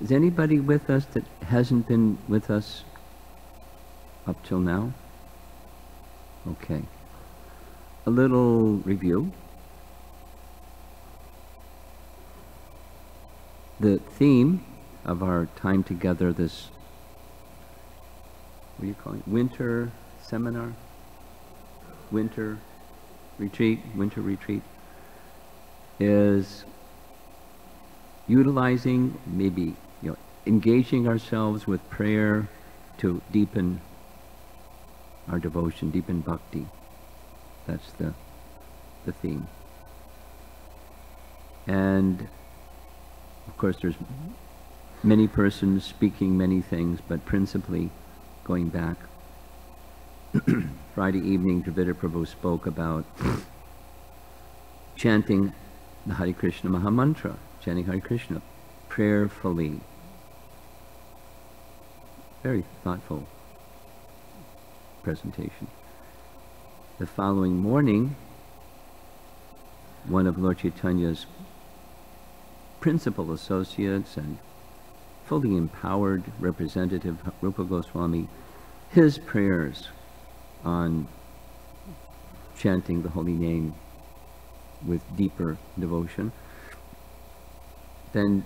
Is anybody with us that hasn't been with us up till now? Okay. A little review. The theme of our time together this, what do you call it, winter seminar? Winter retreat is utilizing, maybe, engaging ourselves with prayer to deepen our devotion, deepen bhakti. That's the theme. And of course there's many persons speaking many things, but principally going back. Friday evening, Dravida Prabhu spoke about chanting the Hare Krishna Mahamantra, chanting Hare Krishna prayerfully. Very thoughtful presentation. The following morning, one of Lord Chaitanya's principal associates and fully empowered representative, Rupa Goswami, his prayers on chanting the holy name with deeper devotion. Then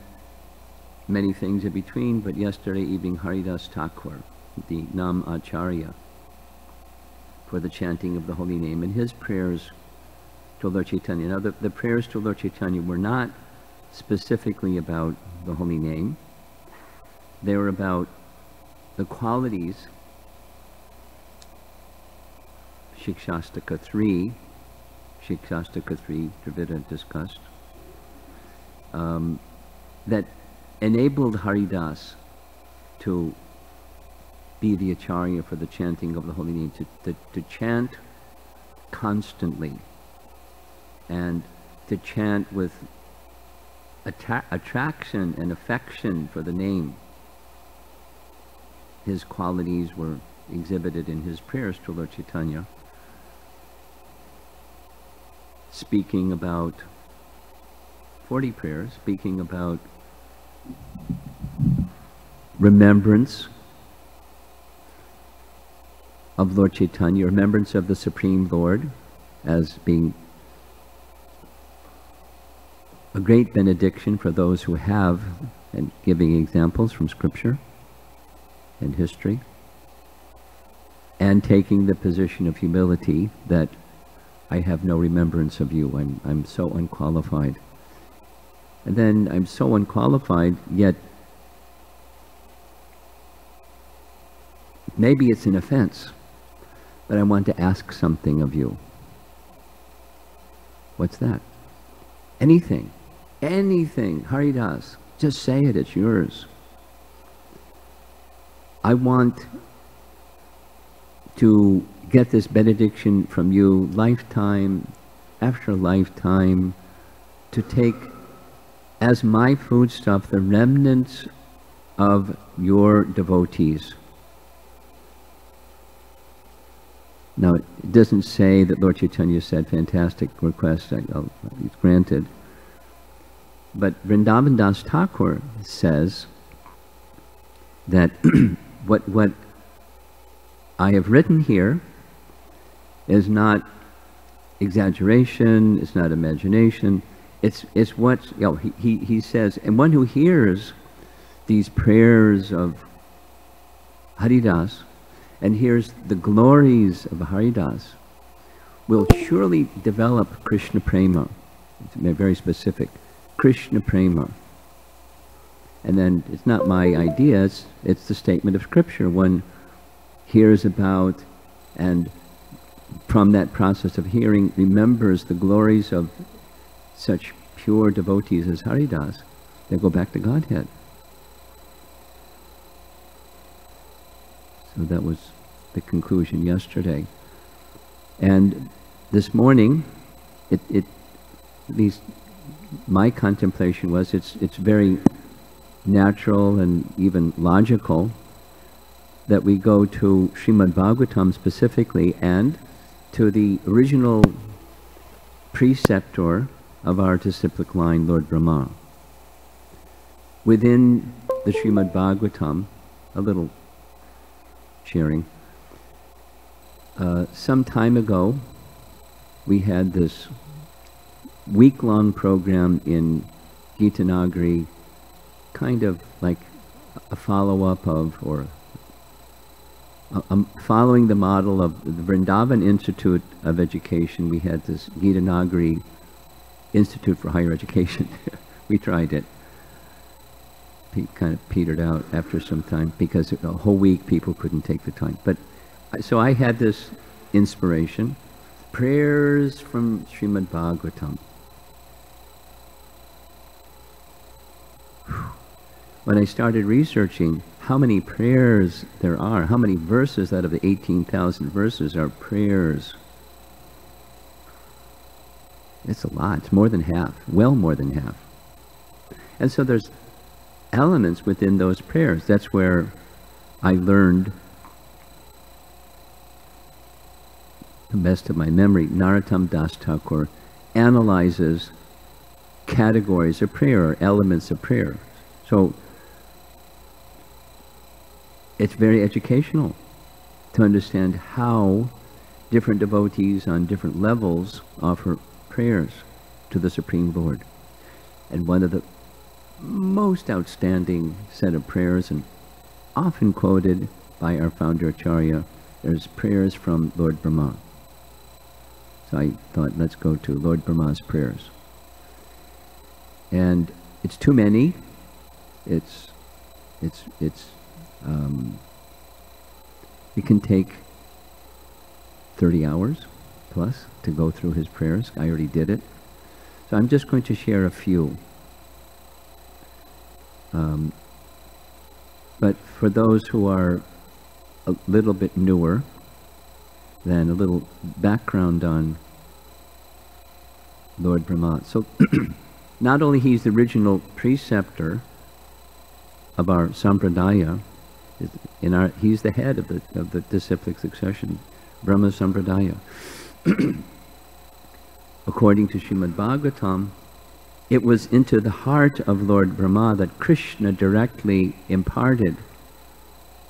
many things in between, but yesterday evening Haridas Thakur, the Nam Acharya, for the chanting of the holy name, and his prayers to Lord Chaitanya. Now the prayers to Lord Chaitanya were not specifically about the holy name. They were about the qualities, Shikshastaka 3, Dravida discussed, that enabled Haridas to be the Acharya for the chanting of the holy name, to chant constantly, and to chant with attraction and affection for the name. His qualities were exhibited in his prayers to Lord Chaitanya, speaking about 40 prayers, speaking about remembrance of Lord Chaitanya, remembrance of the Supreme Lord as being a great benediction for those who have, and giving examples from scripture and history, and taking the position of humility that I have no remembrance of you, I'm so unqualified. And then I'm so unqualified, yet maybe it's an offense, but I want to ask something of you. What's that? Anything, Haridas, just say it, it's yours. I want to get this benediction from you lifetime after lifetime, to take as my foodstuff the remnants of your devotees. Now, it doesn't say that Lord Chaitanya said, fantastic request, it's granted. But Vrindavan Das Thakur says that what I have written here is not exaggeration, it's not imagination, it's what, he says, and one who hears these prayers of Haridas and hears the glories of Haridas will surely develop Krishna Prema. It's very specific, Krishna Prema. And then it's not my idea, it's the statement of scripture. One hears about, and from that process of hearing remembers the glories of such pure devotees as Haridas, they go back to Godhead. So that was the conclusion yesterday. And this morning, at least my contemplation was, it's very natural and even logical that we go to Srimad Bhagavatam specifically, and to the original preceptor of our disciplic line, Lord Brahma. Within the Srimad Bhagavatam, a little sharing. Some time ago, we had this week-long program in Gitanagari, kind of like a follow-up of, or following the model of the Vrindavan Institute of Education. We had this Gitanagari Institute for Higher Education. We tried it. Kind of petered out after some time because a whole week people couldn't take the time. But so I had this inspiration, prayers from Srimad Bhagavatam. When I started researching how many prayers there are, how many verses out of the 18,000 verses are prayers, it's a lot. It's more than half, well more than half. And so there's elements within those prayers. That's where I learned, to the best of my memory, Narottam Das Thakur analyzes categories of prayer, or elements of prayer. So it's very educational to understand how different devotees on different levels offer prayers to the Supreme Lord. And one of the most outstanding set of prayers, and often quoted by our founder Acharya, there's prayers from Lord Brahma. So I thought, let's go to Lord Brahma's prayers. And it's too many. It can take 30 hours plus to go through his prayers. I already did it. So I'm just going to share a few. But for those who are a little bit newer, then a little background on Lord Brahma. So not only he's the original preceptor of our sampradaya, he's the head of the disciplic succession, Brahma Sampradaya. According to Srimad Bhagavatam, it was into the heart of Lord Brahma that Krishna directly imparted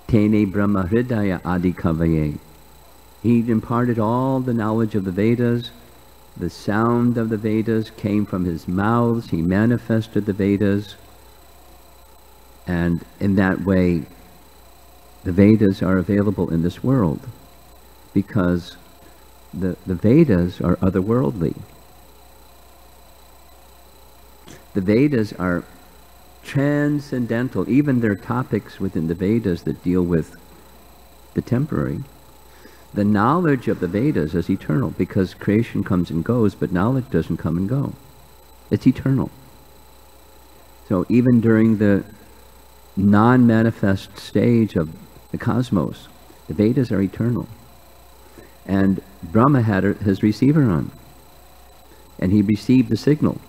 Tene Brahma Hridaya Adi Kavaye. He imparted all the knowledge of the Vedas. The sound of the Vedas came from his mouths. He manifested the Vedas. And in that way, the Vedas are available in this world, because the Vedas are otherworldly. The Vedas are transcendental. Even there are topics within the Vedas that deal with the temporary. The knowledge of the Vedas is eternal, because creation comes and goes, but knowledge doesn't come and go. It's eternal. So even during the non-manifest stage of the cosmos, the Vedas are eternal. And Brahma had his receiver on, and he received the signal,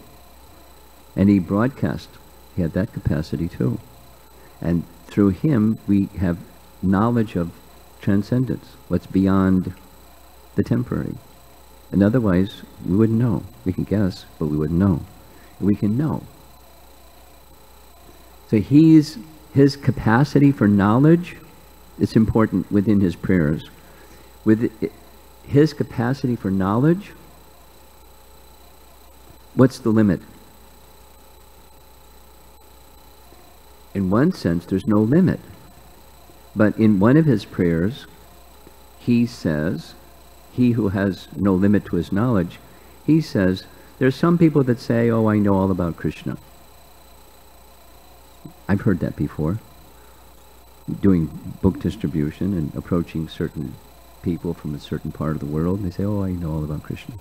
and he broadcast. He had that capacity too. And through him we have knowledge of transcendence, what's beyond the temporary. And otherwise we wouldn't know. We can guess, but we wouldn't know. We can know. So his capacity for knowledge is important within his prayers. With his capacity for knowledge, what's the limit? In one sense, there's no limit. But in one of his prayers, he says, he who has no limit to his knowledge, he says, there's some people that say, oh, I know all about Krishna. I've heard that before, doing book distribution and approaching certain people from a certain part of the world, and they say, oh, I know all about Krishna.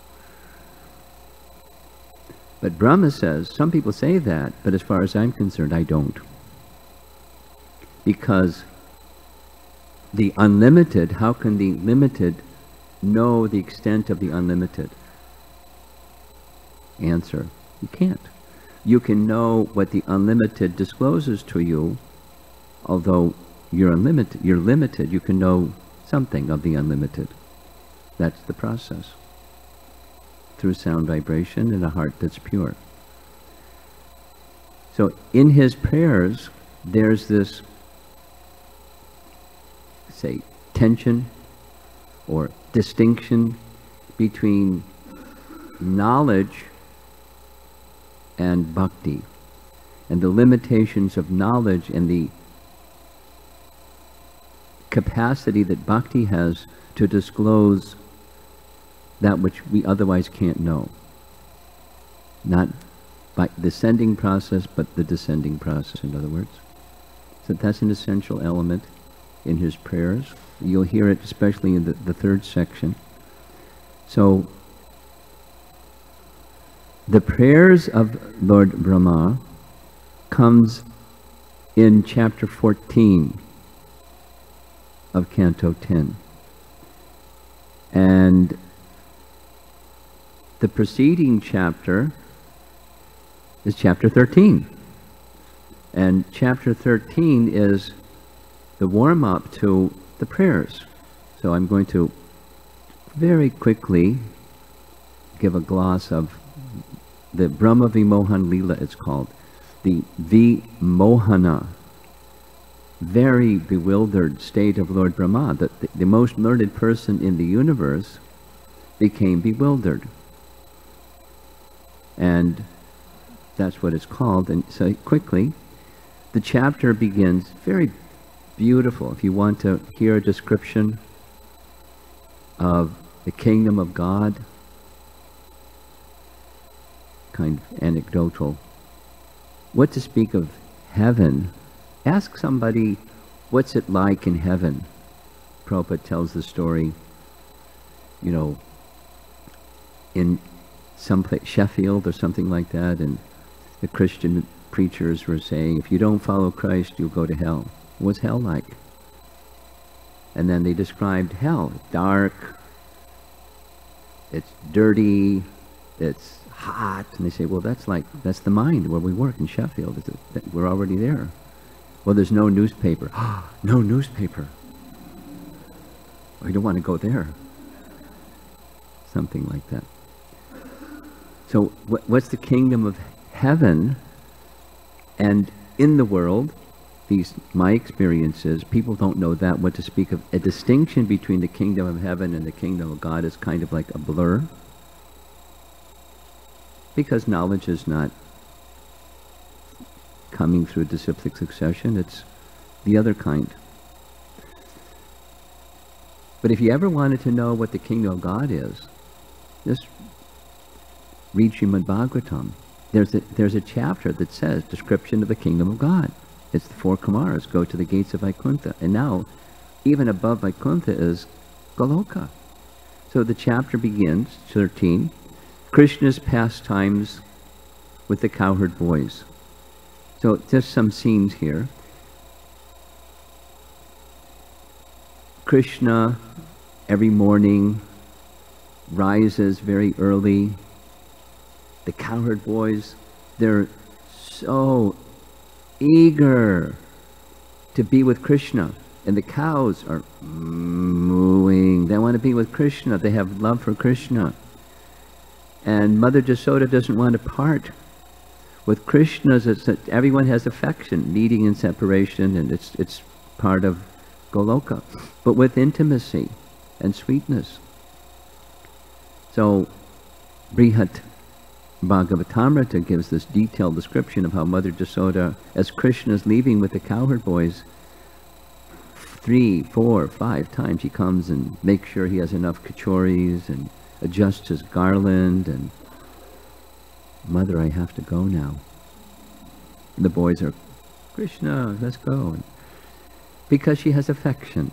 But Brahma says, some people say that, but as far as I'm concerned, I don't. Because the unlimited, how can the limited know the extent of the unlimited? Answer, you can't. You can know what the unlimited discloses to you, although you're limited, you can know something of the unlimited. That's the process. Through sound vibration and a heart that's pure. So in his prayers, there's this, say, tension or distinction between knowledge and bhakti, and the limitations of knowledge and the capacity that bhakti has to disclose that which we otherwise can't know. Not by the ascending process, but the descending process, in other words. So that's an essential element in his prayers. You'll hear it especially in the third section. So the prayers of Lord Brahma comes in chapter 14 of Canto 10. And the preceding chapter is chapter 13. And chapter 13 is the warm-up to the prayers. So I'm going to very quickly give a gloss of the Brahma Vimohan Leela, it's called. The Vimohana, very bewildered state of Lord Brahma, that the most learned person in the universe became bewildered. And that's what it's called. And so quickly, the chapter begins very beautiful. If you want to hear a description of the kingdom of God, kind of anecdotal. What to speak of heaven? Ask somebody, what's it like in heaven? Prabhupada tells the story, you know, in some place, Sheffield or something like that, and the Christian preachers were saying, if you don't follow Christ, you'll go to hell. What's hell like? And then they described hell. Dark, it's dirty, it's hot. And they say, well, that's the mind where we work in Sheffield. We're already there. Well, there's no newspaper. No newspaper. Well, you don't want to go there. Something like that. So what's the kingdom of heaven? And in the world, my experiences, people don't know that. What to speak of a distinction between the kingdom of heaven and the kingdom of God is kind of like a blur. Because knowledge is not coming through disciplic succession, it's the other kind. But if you ever wanted to know what the kingdom of God is, just read Srimad Bhagavatam. There's a chapter that says, description of the kingdom of God. It's the four Kumaras, go to the gates of Vaikuntha. And now, even above Vaikuntha is Goloka. So the chapter begins, 13, Krishna's pastimes with the cowherd boys. So just some scenes here. Krishna, every morning, rises very early. The cowherd boys, they're so eager to be with Krishna. And the cows are mooing. They want to be with Krishna. They have love for Krishna. And Mother Jasoda doesn't want to part with Krishna. Everyone has affection, meeting and separation, and it's part of Goloka, but with intimacy and sweetness. So Brihat Bhagavatamrita gives this detailed description of how Mother Jasoda, as Krishna is leaving with the cowherd boys, 3, 4, 5 times he comes and makes sure he has enough kachoris and adjusts his garland, and Mother, I have to go now. And the boys are, Krishna, let's go. And because she has affection,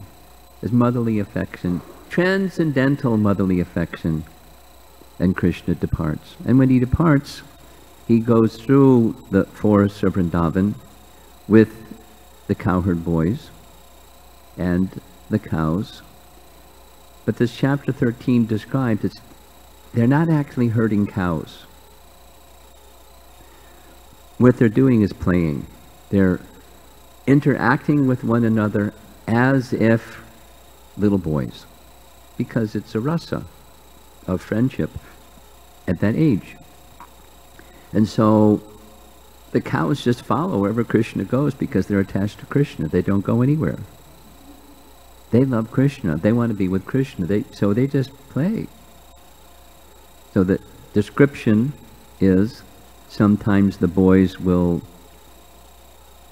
there's motherly affection, transcendental motherly affection, and Krishna departs. And when he departs, he goes through the forests of Vrindavan with the cowherd boys and the cows. But this chapter 13 describes they're not actually herding cows. What they're doing is playing. They're interacting with one another as if little boys, because it's a rasa of friendship at that age. And so the cows just follow wherever Krishna goes because they're attached to Krishna. They don't go anywhere. They love Krishna. They want to be with Krishna. So they just play. So the description is sometimes the boys will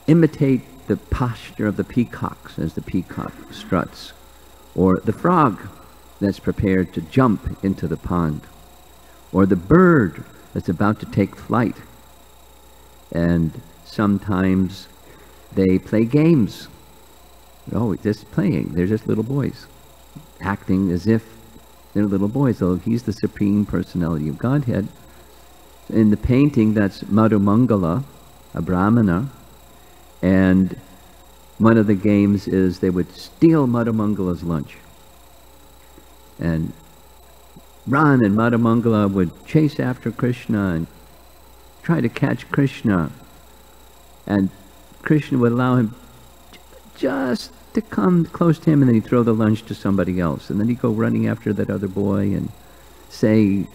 imitate the posture of the peacocks as the peacock struts, or the frog that's prepared to jump into the pond, or the bird that's about to take flight. And sometimes they play games. Oh, just playing. They're just little boys, acting as if they're little boys, though he's the Supreme Personality of Godhead. In the painting, that's Madhumangala, a Brahmana, and one of the games is they would steal Madhumangala's lunch and run, and Madhumangala would chase after Krishna and try to catch Krishna, and Krishna would allow him just to come close to him, and then he'd throw the lunch to somebody else, and then he'd go running after that other boy and say,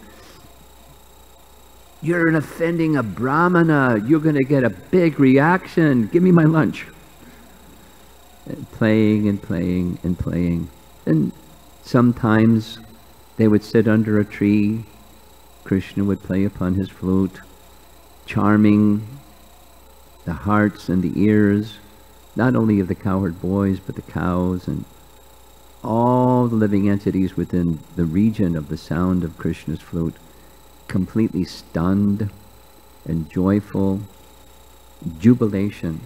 "You're offending a Brahmana, you're going to get a big reaction, give me my lunch." And playing and playing and playing. And sometimes they would sit under a tree, Krishna would play upon his flute, charming the hearts and the ears, not only of the cowherd boys, but the cows and all the living entities within the region of the sound of Krishna's flute, completely stunned and joyful, jubilation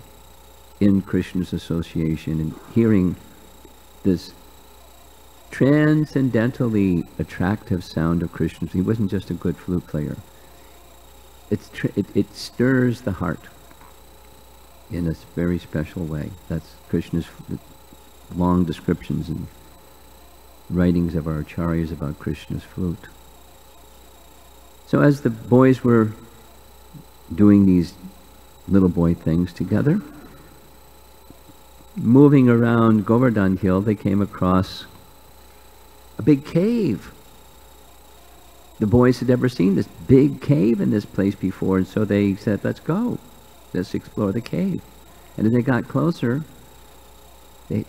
in Krishna's association and hearing this transcendentally attractive sound of Krishna. He wasn't just a good flute player. It stirs the heart in a very special way. That's Krishna's long descriptions and writings of our acharyas about Krishna's flute. So as the boys were doing these little boy things together, moving around Govardhan Hill, they came across a big cave. The boys had never seen this big cave in this place before, and so they said, "Let's go. Let's explore the cave." And as they got closer, they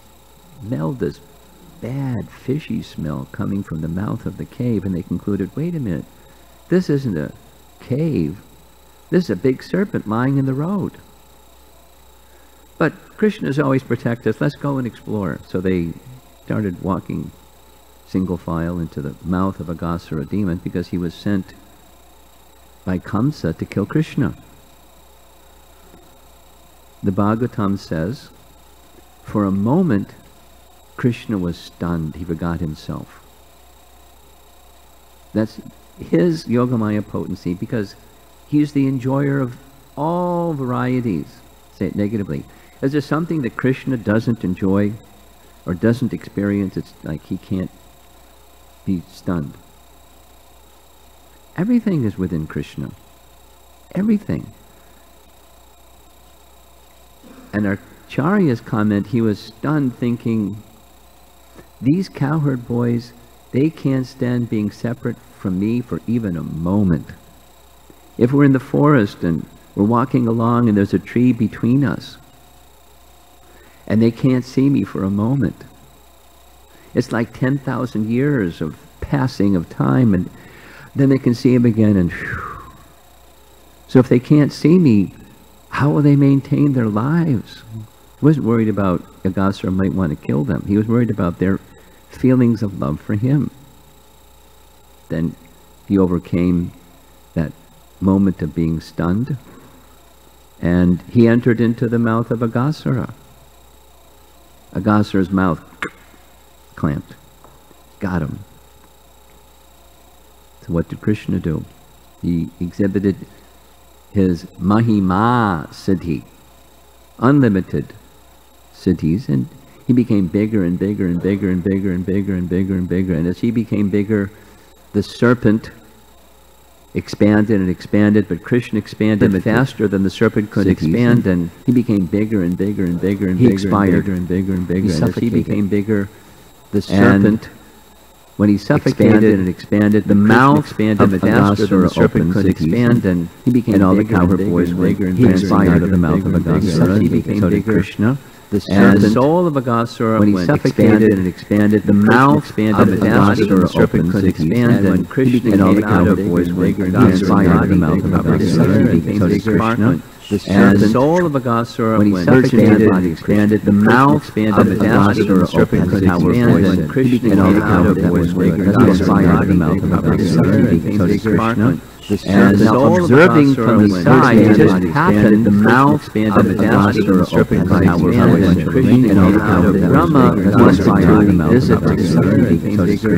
smelled this bad, fishy smell coming from the mouth of the cave, and they concluded, "Wait a minute, this isn't a cave. This is a big serpent lying in the road." But Krishna's always protect us. Let's go and explore. So they started walking single file into the mouth of Aghasura demon, because he was sent by Kamsa to kill Krishna. The Bhagavatam says, for a moment, Krishna was stunned. He forgot himself. That's his Yogamaya potency, because he's the enjoyer of all varieties. Say it negatively. Is there something that Krishna doesn't enjoy or doesn't experience? It's like he can't be stunned. Everything is within Krishna. Everything. And our Acharya's comment, he was stunned, thinking, these cowherd boys, they can't stand being separate from me for even a moment. If we're in the forest and we're walking along and there's a tree between us, and they can't see me for a moment, it's like 10,000 years of passing of time, and then they can see him again, and whew. So if they can't see me, how will they maintain their lives? He wasn't worried about Aghasura might want to kill them. He was worried about their feelings of love for him. Then he overcame that moment of being stunned, and he entered into the mouth of Aghasura. Aghasura's mouth clamped. Got him. So what did Krishna do? He exhibited his Mahima Siddhi, unlimited siddhis, and he became bigger and bigger and bigger and bigger and bigger and bigger and bigger. And as he became bigger, the serpent expanded and expanded, but Krishna expanded faster than the serpent could expand, and he became bigger and bigger and bigger and bigger and bigger and bigger and bigger. And as he became bigger, the serpent When he suffocated and expanded, the mouth expanded faster than the serpent could expand, and he became and all the cowherd boys were inspired of the mouth of Aghasura. He became bigger. Krishna. The soul of Aghasura, when he suffocated and expanded, the mouth expanded faster than the serpent could expand, and Krishna and all the cowherd boys were inspired of the mouth of Aghasura. He became bigger. And the soul of Aghasura, when he suffocated and expanded, the mouth expanded faster than the serpent could expand, and Krishna and all the cowherd boys were inspired of the mouth of Aghasura. He became bigger. And now observing from the side, it just happened, the mouth expanded faster than the serpent could expand, and Krishna and all the cowherd Brahma was inspired of the mouth of Aghasura. He became bigger.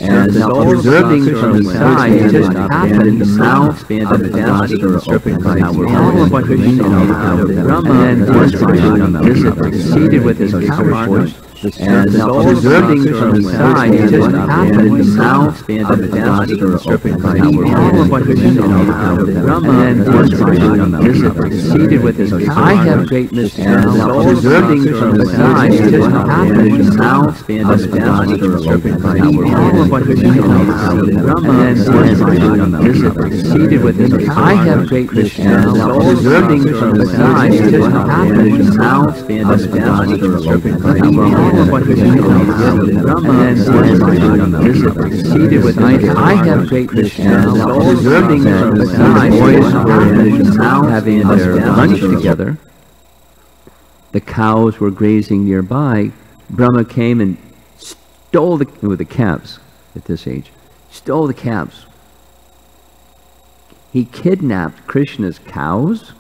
And now observing from the side, it just happened, the mouth expanded faster than the serpent could expand, and Brahma was inspired of the mouth of seated with his cowherd boys. And now observing from the side, it just happened, the mouth expanded faster than the serpent could expand, and Brahma was inspired of the mouth seated with his cowherd. I have great mystery. And now observing from the side, it just happened, the mouth expanded faster than the serpent could expand, and Brahma was inspired of the seated with his cowherd. I have great mystery. And now observing from the side, it just happened, the mouth expanded faster than the serpent could expand, seated with I have great Krishna. Observing from the side, boys were now having their lunch together. The cows were grazing nearby. Brahma came and stole the calves at this age. Stole the calves. He kidnapped Krishna's cows,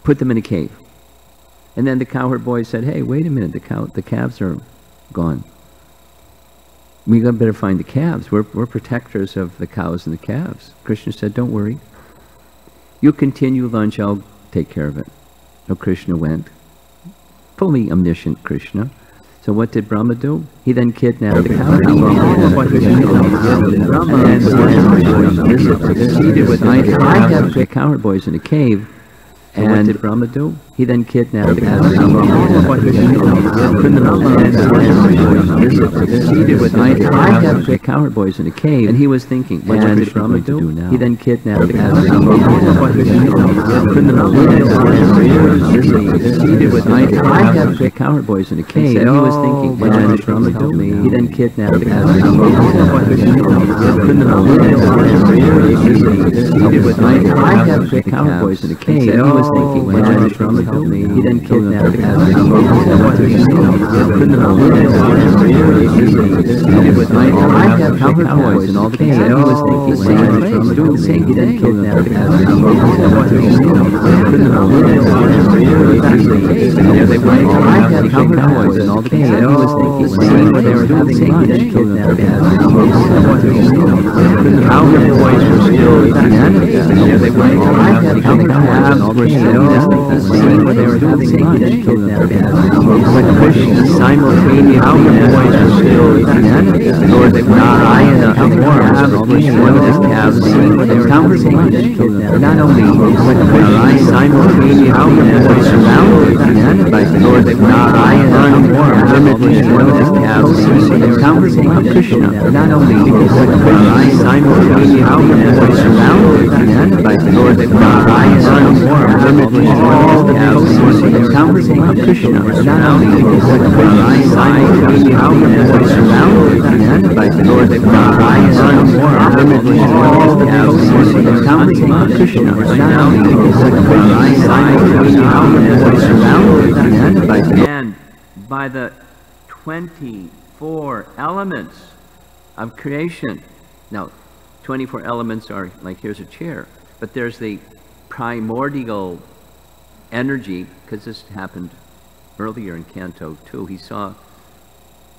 put them in a cave. And then the cowherd boy said, hey, wait a minute, the calves are gone. We better find the calves. We're protectors of the cows and the calves. Krishna said, don't worry. You continue lunch, I'll take care of it. So Krishna went. Fully omniscient Krishna. So what did Brahma do? He then kidnapped the cow. Brahma and seated with the cowherd boys in a cave. And what did Brahma do? He then kidnapped the cow. Seated with the cowherd boys in a cave, and he was thinking, what did Brahma do now? He then kidnapped the cow. Seated with the cowherd boys in a cave, and he was thinking, what did Brahma do? He then kidnapped the cow. Seated with the cowherd boys in a cave, and he was thinking, what did Brahma do? He then kidnapped the cow. Seated with cowherd boys in all the cave, and he was thinking, what did Brahma do? He then kidnapped the cow. There they were, cowherd boys in all the cave, and he was thinking, what they were having lunch, he then kidnapped the cow. Cowherd boys were still inanimate. There they were, cowherd boys were still seeing what they were having lunch, but Krishna simultaneously boys were still inanimate. Lord Narayana was one of his calves seeing what they were having lunch. Not only but Krishna simultaneously boys surrounded inanimate. Lord Narayana was one of his calves seeing what they were having lunch. Krishna not only but Krishna simultaneously boys surrounded inanimate. Lord Narayana all the cows of Krishna not only but Krishna simultaneously surrounded inanimate. Lord Narayana all the cows of Krishna not only but Krishna simultaneously surrounded inanimate. And by the 24 elements of creation. Now, 24 elements are like, here's a chair, but there's the primordial energy, because this happened earlier in Canto 2. He saw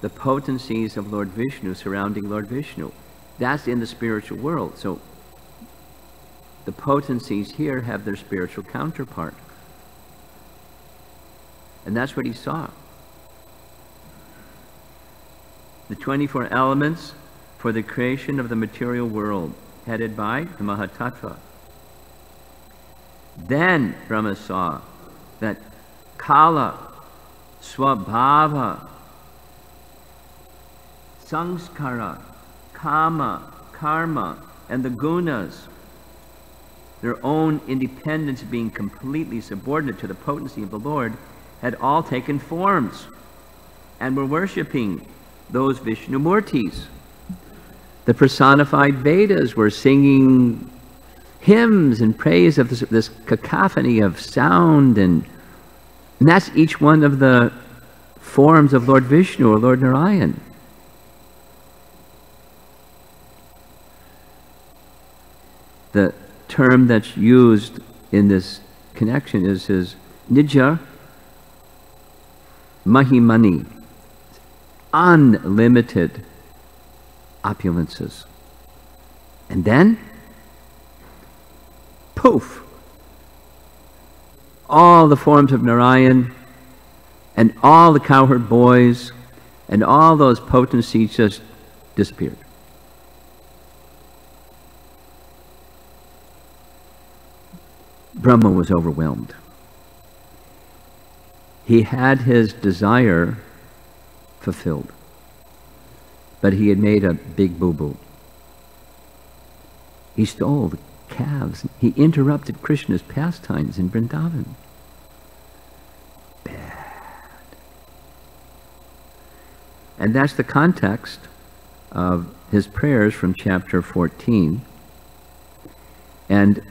the potencies of Lord Vishnu surrounding Lord Vishnu. That's in the spiritual world. So the potencies here have their spiritual counterpart. And that's what he saw. The 24 elements for the creation of the material world, headed by the Mahatattva. Then Brahma saw that Kala, Swabhava, Samskara, Kama, Karma, and the gunas, their own independence being completely subordinate to the potency of the Lord, had all taken forms and were worshipping those Vishnu Murtis. The personified Vedas were singing hymns in praise of this cacophony of sound, and that's each one of the forms of Lord Vishnu or Lord Narayan. The term that's used in this connection is his Nija Mahimani, unlimited opulences. And then, poof, all the forms of Narayan and all the cowherd boys and all those potencies just disappeared. Brahma was overwhelmed. He had his desire fulfilled, but he had made a big boo-boo. He stole the calves. He interrupted Krishna's pastimes in Vrindavan. Bad. And that's the context of his prayers from chapter 14. And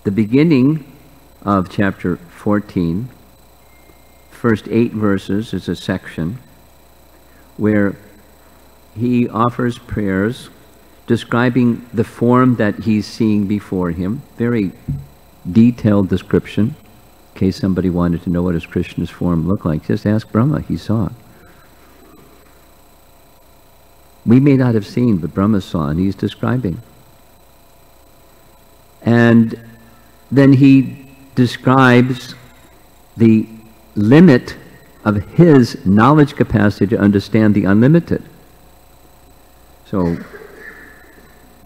the beginning of chapter 14, first 8 verses, is a section where he offers prayers describing the form that he's seeing before him. Very detailed description. In case somebody wanted to know what does Krishna's form look like, just ask Brahma, he saw it. We may not have seen, but Brahma saw, and he's describing. And then he describes the limit of his knowledge capacity to understand the unlimited. So,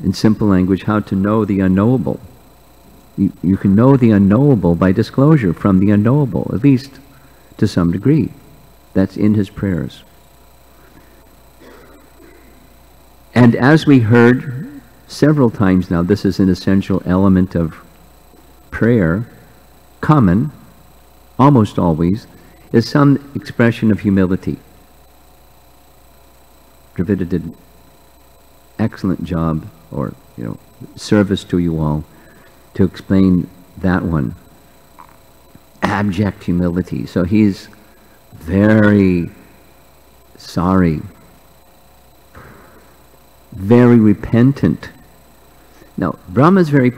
in simple language, how to know the unknowable. You can know the unknowable by disclosure from the unknowable, at least to some degree. That's in his prayers. And as we heard several times now, this is an essential element of prayer, common, almost always, is some expression of humility. Dravida did an excellent job, or service to you all, to explain that one. Abject humility. So he's very sorry, very repentant. Now, Brahma is very,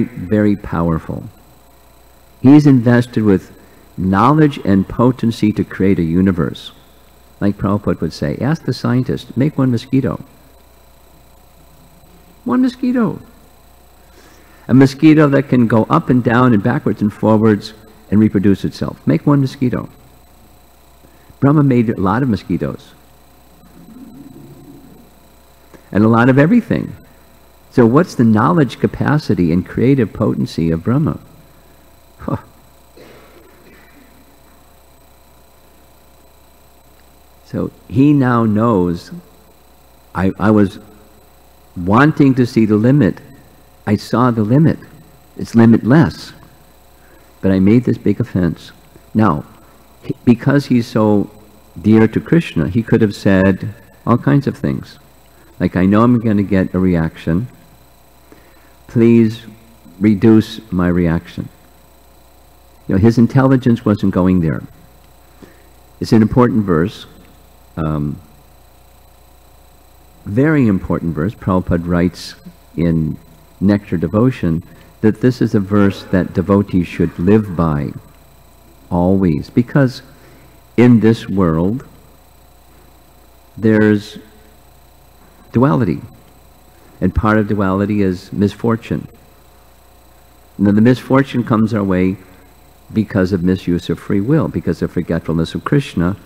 very powerful. He's invested with knowledge and potency to create a universe. Like Prabhupada would say, ask the scientist, make one mosquito. One mosquito. A mosquito that can go up and down and backwards and forwards and reproduce itself. Make one mosquito. Brahma made a lot of mosquitoes. And a lot of everything. So what's the knowledge capacity and creative potency of Brahma? Huh. So he now knows, I was wanting to see the limit. I saw the limit. It's limitless. But I made this big offense. Now, because he's so dear to Krishna, he could have said all kinds of things. Like, I know I'm going to get a reaction. Please reduce my reaction. His intelligence wasn't going there. It's an important verse. Very important verse. Prabhupada writes in Nectar Devotion that this is a verse that devotees should live by always, because in this world there's duality, and part of duality is misfortune. Now, the misfortune comes our way because of misuse of free will, because of forgetfulness of Krishna,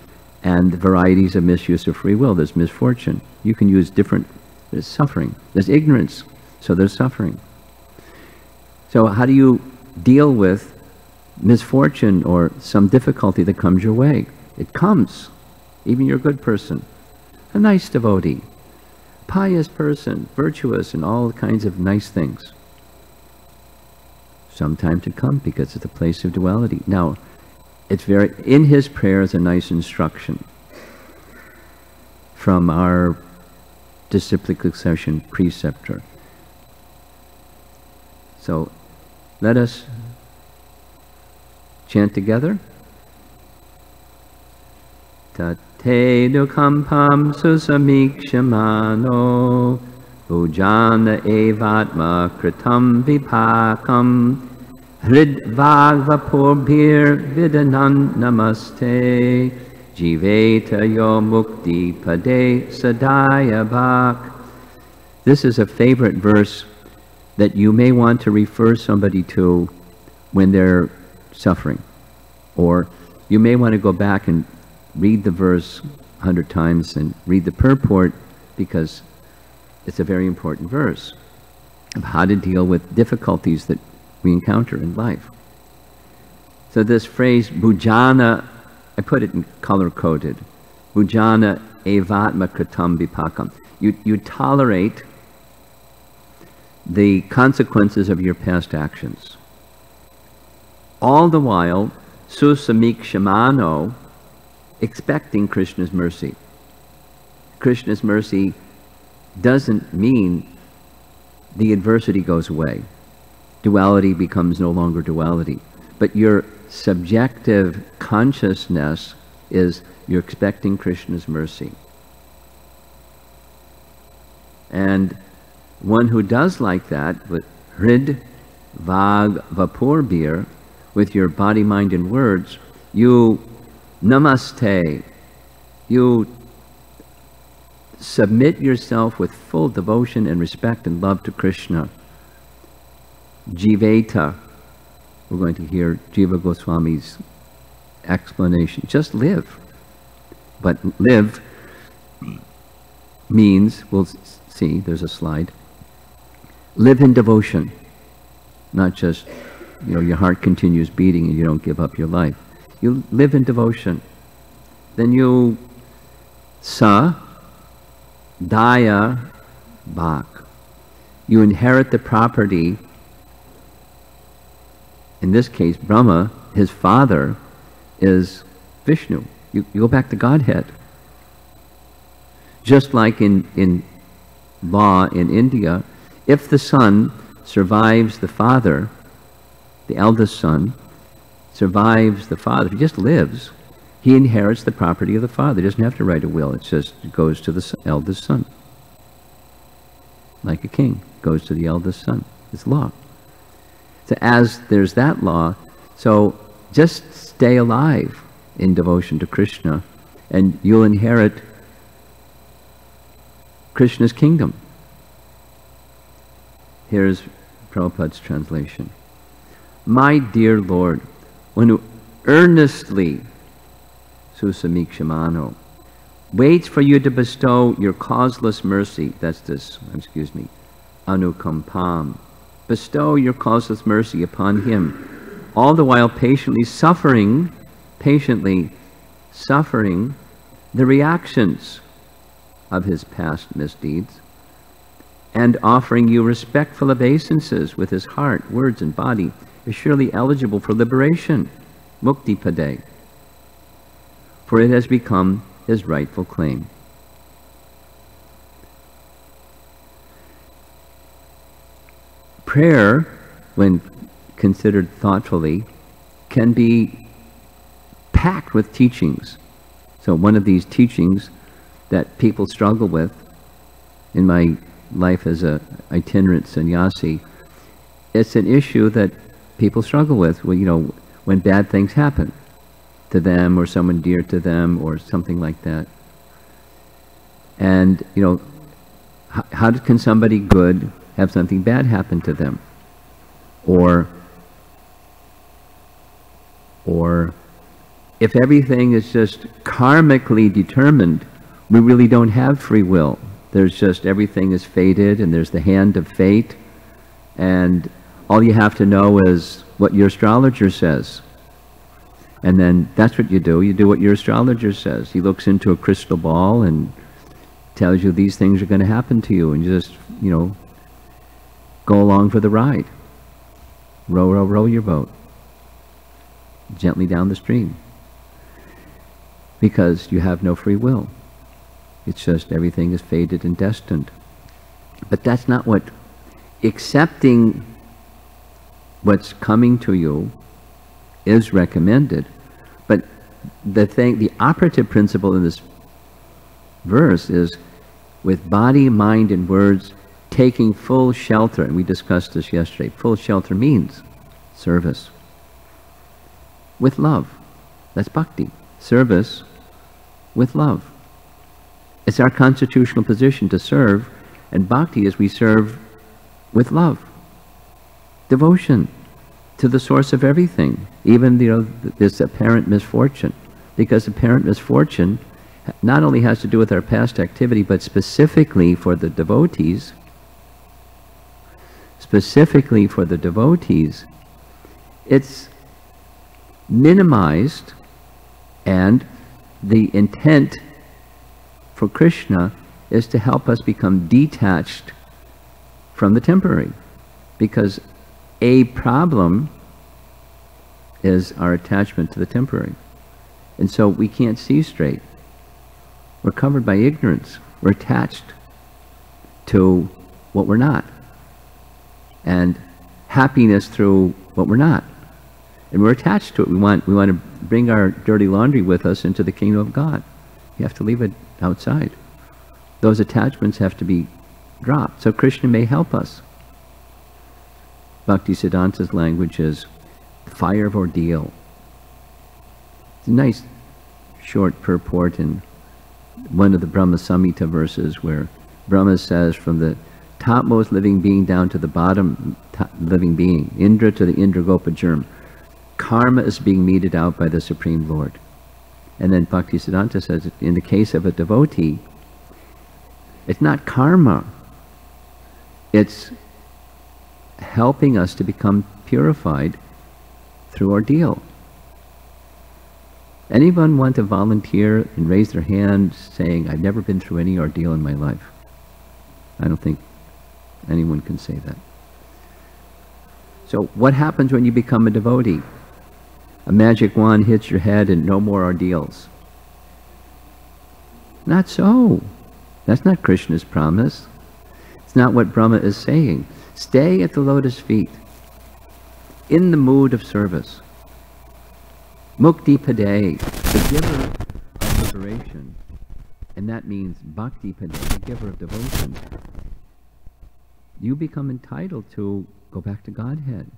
and the varieties of misuse of free will. There's misfortune. You can use different, there's suffering. There's ignorance, so there's suffering. So how do you deal with misfortune or some difficulty that comes your way? It comes. Even you're a good person. a nice devotee, pious person, virtuous, and all kinds of nice things. Sometime to come, because it's a place of duality. Now, it's very, in his prayer is a nice instruction from our disciplic succession preceptor. So, let us chant together. Tate dukampam susamikshmano bhujana evatma kritam vipakam hridvag vapurbhir vidanan namaste jiveta yo mukti pade sadaya bhak. This is a favorite verse that you may want to refer somebody to when they're suffering. Or you may want to go back and read the verse 100 times and read the purport, because it's a very important verse of how to deal with difficulties that we encounter in life. So this phrase, bhujana, I put it in color-coded. Bhujana evatma kritam vipakam. You tolerate the consequences of your past actions. All the while, susamikshmano, expecting Krishna's mercy. Krishna's mercy doesn't mean the adversity goes away. Duality becomes no longer duality. But your subjective consciousness is you're expecting Krishna's mercy. And one who does like that, with hrid, vag, vapurbhir, with your body, mind, and words, you namaste, you submit yourself with full devotion and respect and love to Krishna. Jiveta, we're going to hear Jiva Goswami's explanation. Just live. But live means, we'll see, there's a slide, live in devotion. Not just, your heart continues beating and you don't give up your life. You live in devotion. Then you daya bhak. You inherit the property. In this case, Brahma, his father, is Vishnu. You go back to Godhead. Just like in law in India, if the son survives the father, the eldest son survives the father, if he just lives, he inherits the property of the father. He doesn't have to write a will. It goes to the eldest son. Like a king, goes to the eldest son. It's law. So as there's that law, so just stay alive in devotion to Krishna, and you'll inherit Krishna's kingdom. Here's Prabhupada's translation. My dear Lord, one who earnestly, susamikshmano, waits for you to bestow your causeless mercy, anukampam, bestow your causeless mercy upon him, all the while patiently suffering the reactions of his past misdeeds, and offering you respectful obeisances with his heart, words, and body, is surely eligible for liberation, mukti pade, for it has become his rightful claim. Prayer, when considered thoughtfully, can be packed with teachings. So one of these teachings that people struggle with in my life as an itinerant sannyasi, it's an issue that people struggle with, when bad things happen to them or someone dear to them or something like that. And, how can somebody good have something bad happen to them? Or if everything is just karmically determined, we really don't have free will. There's just, everything is fated, and there's the hand of fate, and all you have to know is what your astrologer says. And then that's what you do what your astrologer says. He looks into a crystal ball and tells you these things are going to happen to you, and you just, go along for the ride. Row, row, row your boat gently down the stream, because you have no free will. It's just everything is fated and destined. But that's not what accepting what's coming to you is recommended. But the operative principle in this verse is, with body, mind, and words, taking full shelter. And we discussed this yesterday. Full shelter means service with love. That's bhakti. Service with love. It's our constitutional position to serve, and bhakti is we serve with love. Devotion to the source of everything, even this apparent misfortune, because apparent misfortune not only has to do with our past activity, but specifically for the devotees, it's minimized, and the intent for Krishna is to help us become detached from the temporary, because a problem is our attachment to the temporary. And so we can't see straight. We're covered by ignorance. We're attached to what we're not, and happiness through what we're not. And we're attached to it. We want to bring our dirty laundry with us into the kingdom of God. You have to leave it outside. Those attachments have to be dropped. So Krishna may help us. Bhaktisiddhanta's language is the fire of ordeal. It's a nice short purport in one of the Brahma Samhita verses, where Brahma says, from the topmost living being down to the bottom living being, Indra to the Indragopa germ, karma is being meted out by the Supreme Lord. And then Bhaktisiddhanta says, in the case of a devotee, it's not karma, it's helping us to become purified through ordeal. Anyone want to volunteer and raise their hand saying, I've never been through any ordeal in my life? I don't think anyone can say that. So what happens when you become a devotee? A magic wand hits your head and no more ordeals. Not so. That's not Krishna's promise. It's not what Brahma is saying. Stay at the lotus feet, in the mood of service. Mukti Pade, the giver of liberation. And that means Bhakti Pade, the giver of devotion. You become entitled to go back to Godhead.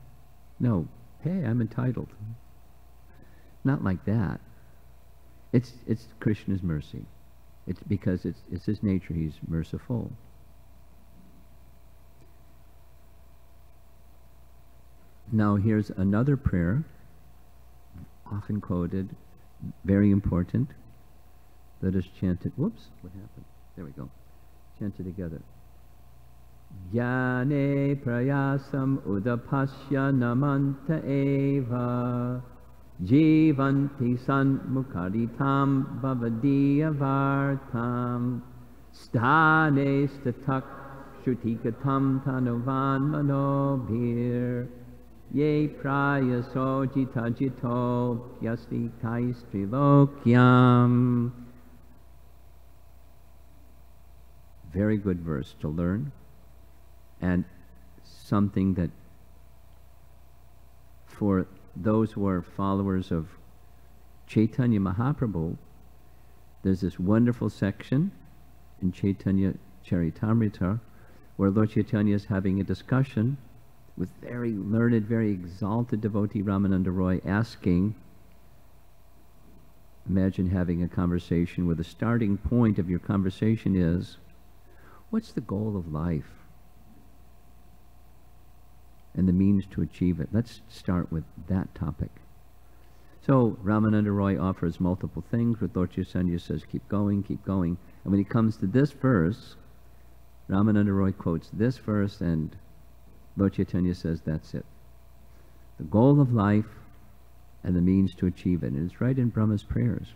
No, hey, I'm entitled. Not like that. It's Krishna's mercy. It's because it's his nature. He's merciful. Now here's another prayer, often quoted, very important. Let us chant it. Whoops, what happened? There we go. Chant it together. Jnane prayasam udapasya namanta eva jivanti sanmukaritam bhavadiya vartam sthane statak shrutikatam tanuvan manobhir ye prayaso jitajito pyasti kaistrilokyam. Very good verse to learn, and something that for those who are followers of Chaitanya Mahaprabhu, there's this wonderful section in Chaitanya Charitamrita where Lord Chaitanya is having a discussion with very learned, very exalted devotee Ramananda Roy, asking, imagine having a conversation where the starting point of your conversation is, what's the goal of life? And the means to achieve it. Let's start with that topic. So Ramananda Roy offers multiple things, but Lord Chaitanya says, keep going, keep going. And when he comes to this verse, Ramananda Roy quotes this verse, and Lord Chaitanya says, that's it. The goal of life and the means to achieve it. And it's right in Brahma's prayers.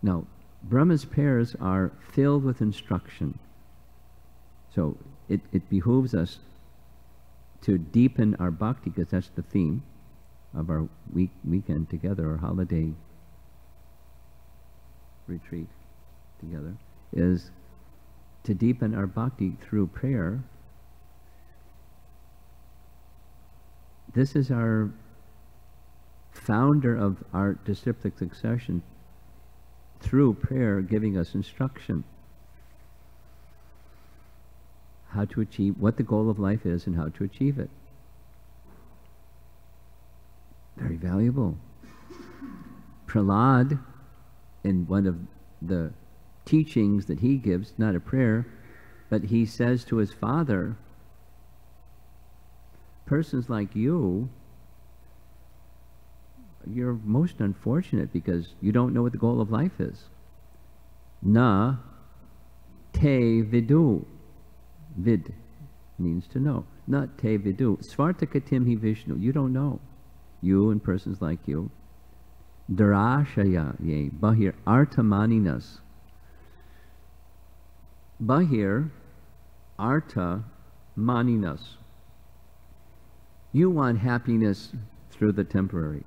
Now, Brahma's prayers are filled with instruction. So it behooves us to deepen our bhakti, because that's the theme of our weekend together, our holiday retreat together, is to deepen our bhakti through prayer. This is our founder of our disciplic succession, through prayer giving us instruction how to achieve what the goal of life is and how to achieve it. Very valuable. Prahlad, in one of the teachings that he gives, not a prayer, but he says to his father, persons like you're most unfortunate because you don't know what the goal of life is. Na te vidu. Vid means to know. Not te vidu. Svartakatim hi Vishnu. You don't know. You and persons like you. Darashaya ye. Bahir artamaninas. Bahir arta maninas. You want happiness through the temporary.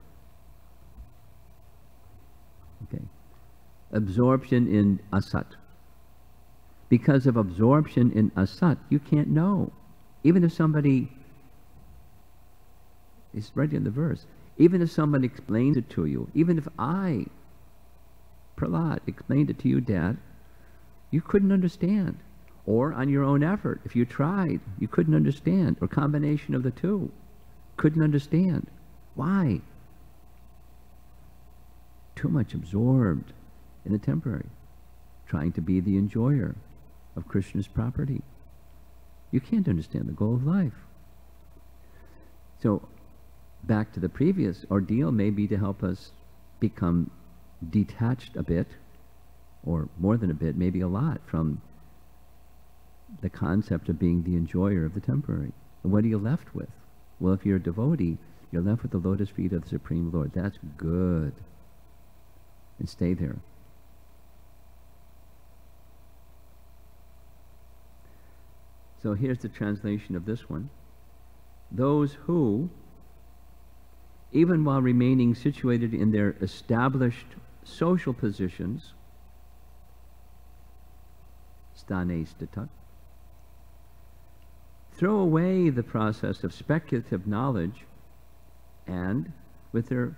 Okay. Absorption in asat. Because of absorption in asat, you can't know. Even if somebody, it's right in the verse, even if somebody explains it to you, even if I, Prahlad, explained it to you, Dad, you couldn't understand. Or on your own effort, if you tried, you couldn't understand. Or combination of the two, couldn't understand. Why? Too much absorbed in the temporary, trying to be the enjoyer of Krishna's property. You can't understand the goal of life. So, back to the previous ordeal, may be to help us become detached a bit, or more than a bit, maybe a lot, from the concept of being the enjoyer of the temporary. And what are you left with? Well, if you're a devotee, you're left with the lotus feet of the Supreme Lord. That's good. And stay there. So here's the translation of this one. Those who, even while remaining situated in their established social positions, stane stata, throw away the process of speculative knowledge and, with their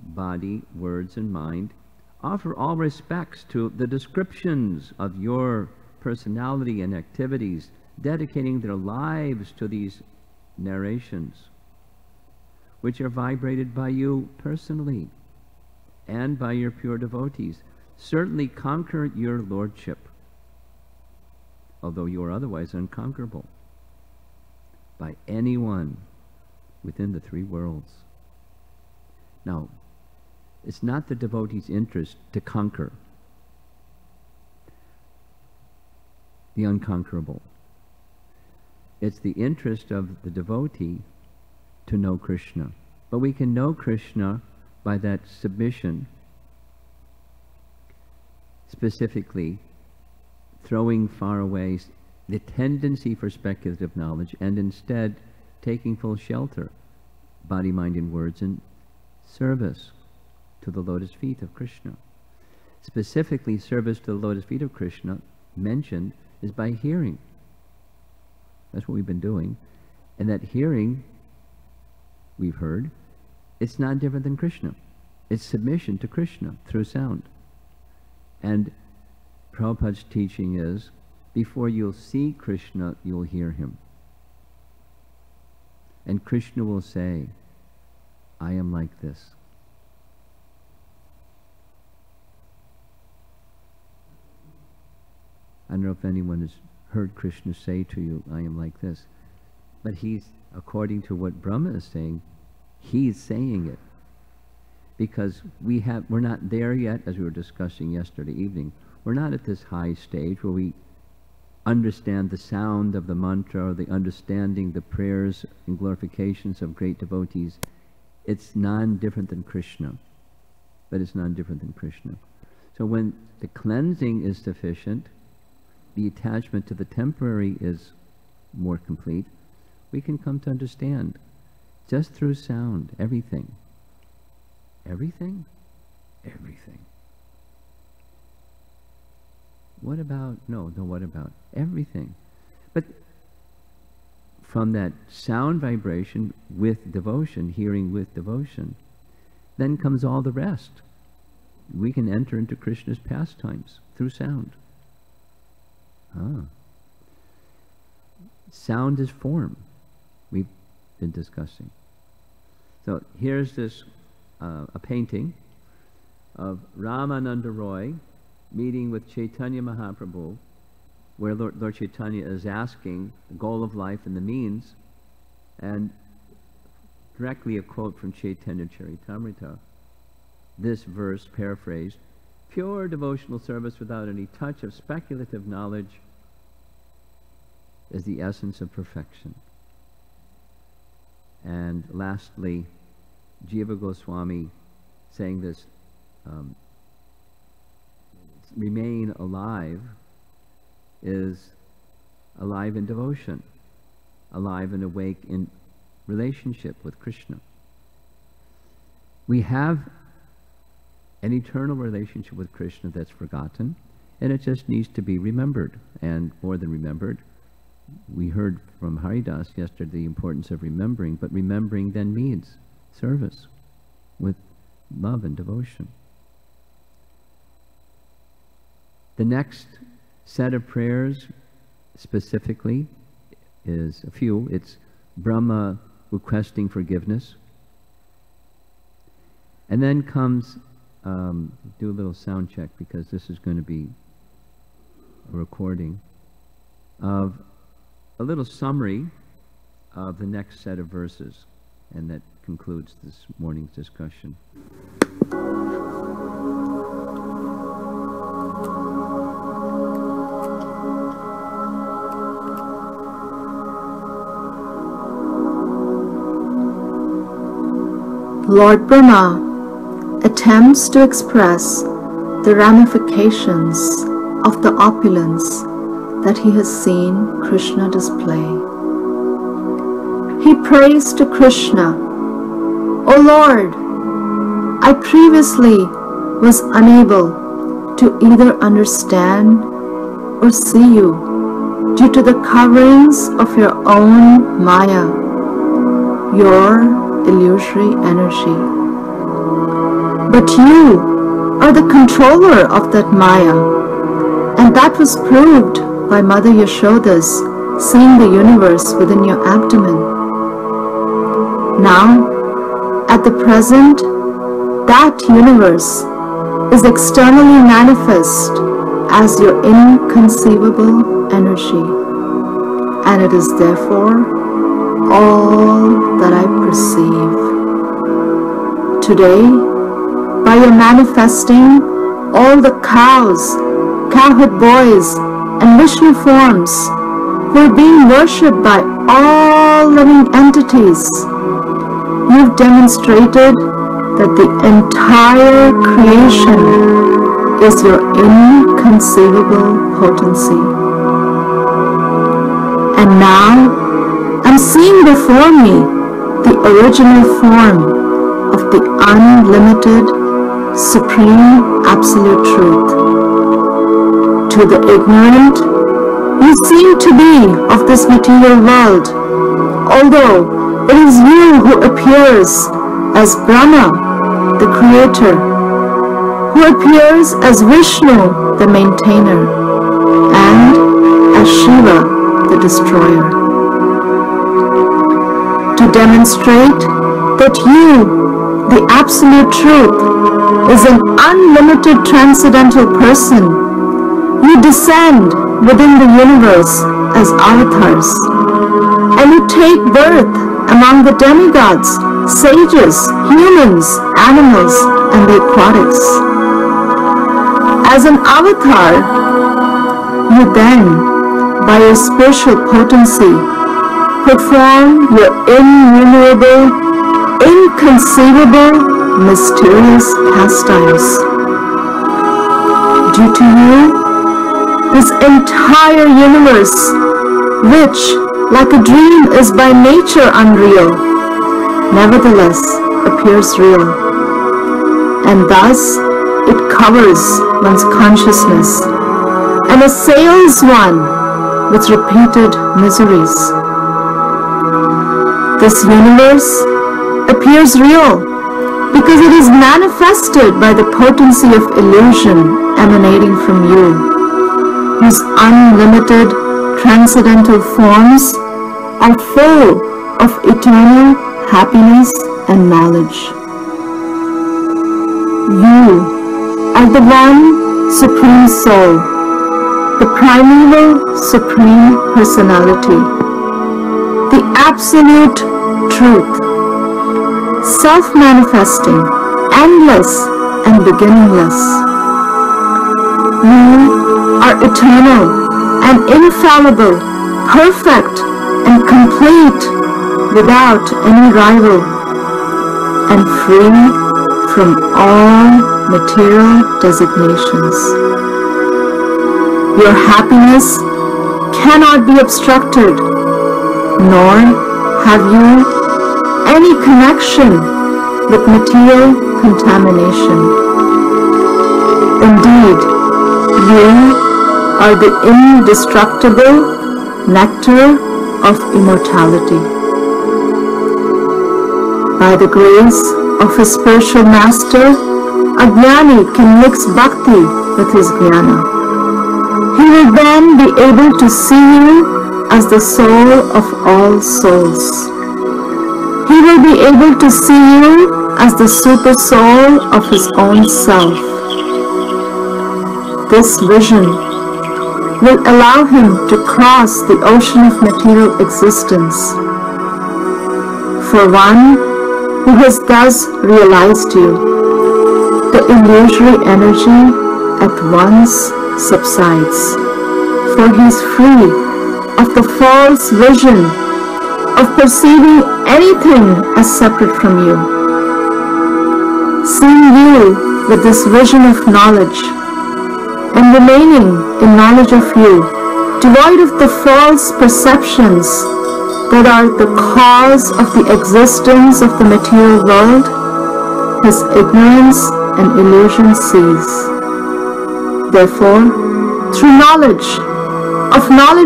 body, words, and mind, offer all respects to the descriptions of your personality and activities, dedicating their lives to these narrations, which are vibrated by you personally and by your pure devotees. Certainly conquer your lordship, although you are otherwise unconquerable by anyone within the three worlds. Now, it's not the devotee's interest to conquer the unconquerable. It's the interest of the devotee to know Krishna. But we can know Krishna by that submission, specifically throwing far away the tendency for speculative knowledge and instead taking full shelter, body, mind, and words, in service to the lotus feet of Krishna. Specifically, service to the lotus feet of Krishna mentioned is by hearing. That's what we've been doing. And that hearing, we've heard, it's not different than Krishna. It's submission to Krishna through sound. And Prabhupada's teaching is, before you'll see Krishna, you'll hear him. And Krishna will say, I am like this. I don't know if anyone has heard Krishna say to you, I am like this. But he's, according to what Brahma is saying, he's saying it. Because we're not there yet, as we were discussing yesterday evening. We're not at this high stage where we understand the sound of the mantra or the understanding the prayers and glorifications of great devotees. It's non-different than Krishna. But it's non-different than Krishna. So when the cleansing is sufficient, the attachment to the temporary is more complete, we can come to understand just through sound everything. Everything? Everything. What about, no, what about? Everything. But from that sound vibration with devotion, hearing with devotion, then comes all the rest. We can enter into Krishna's pastimes through sound. Sound is form, we've been discussing. So here's this, a painting of Ramananda Roy meeting with Chaitanya Mahaprabhu, where Lord Chaitanya is asking the goal of life and the means, and directly a quote from Chaitanya Charitamrita. This verse, paraphrased, pure devotional service without any touch of speculative knowledge is the essence of perfection. And lastly, Jiva Goswami saying this, remain alive is alive in devotion, alive and awake in relationship with Krishna. We have an eternal relationship with Krishna that's forgotten, and it just needs to be remembered, and more than remembered. We heard from Haridas yesterday the importance of remembering, but remembering then means service with love and devotion. The next set of prayers specifically is a few. It's Brahma requesting forgiveness. And then comes, do a little sound check because this is going to be a recording of a little summary of the next set of verses, and that concludes this morning's discussion. Lord Brahma attempts to express the ramifications of the opulence that he has seen Krishna display. He prays to Krishna, "O Lord, I previously was unable to either understand or see you due to the coverings of your own Maya, your illusory energy. But you are the controller of that Maya, and that was proved by Mother Yashoda's seeing the universe within your abdomen. Now, at the present, that universe is externally manifest as your inconceivable energy, and it is therefore all that I perceive. Today, by your manifesting all the cows, cowherd boys, and Vishnu forms who are being worshipped by all living entities, you've demonstrated that the entire creation is your inconceivable potency. And now, I'm seeing before me the original form of the unlimited, supreme, absolute truth. To the ignorant, you seem to be of this material world, although it is you who appears as Brahma, the creator, who appears as Vishnu, the maintainer, and as Shiva, the destroyer. To demonstrate that you, the absolute truth, is an unlimited transcendental person, you descend within the universe as avatars, and you take birth among the demigods, sages, humans, animals, and the aquatics. As an avatar, you then, by your spiritual potency, perform your innumerable, inconceivable, mysterious pastimes. energy to you, this entire universe, which, like a dream, is by nature unreal, nevertheless appears real, and thus it covers one's consciousness and assails one with repeated miseries. This universe appears real because it is manifested by the potency of illusion emanating from you, whose unlimited transcendental forms are full of eternal happiness and knowledge. You are the one Supreme Soul, the primeval Supreme Personality, the Absolute Truth, self-manifesting, endless and beginningless. You are eternal and infallible, perfect and complete, without any rival, and free from all material designations. Your happiness cannot be obstructed, nor have you any connection with material contamination. Indeed, you are the indestructible nectar of immortality. By the grace of his spiritual master, a jnani can mix bhakti with his jnana. He will then be able to see you as the soul of all souls. He will be able to see you as the super soul of his own self. This vision will allow him to cross the ocean of material existence. For one who has thus realized you, the illusory energy at once subsides, for he is free of the false vision of perceiving anything as separate from you. Seeing you with this vision of knowledge, and remaining in knowledge of you, devoid of the false perceptions that are the cause of the existence of the material world, his ignorance and illusion cease. Therefore, through knowledge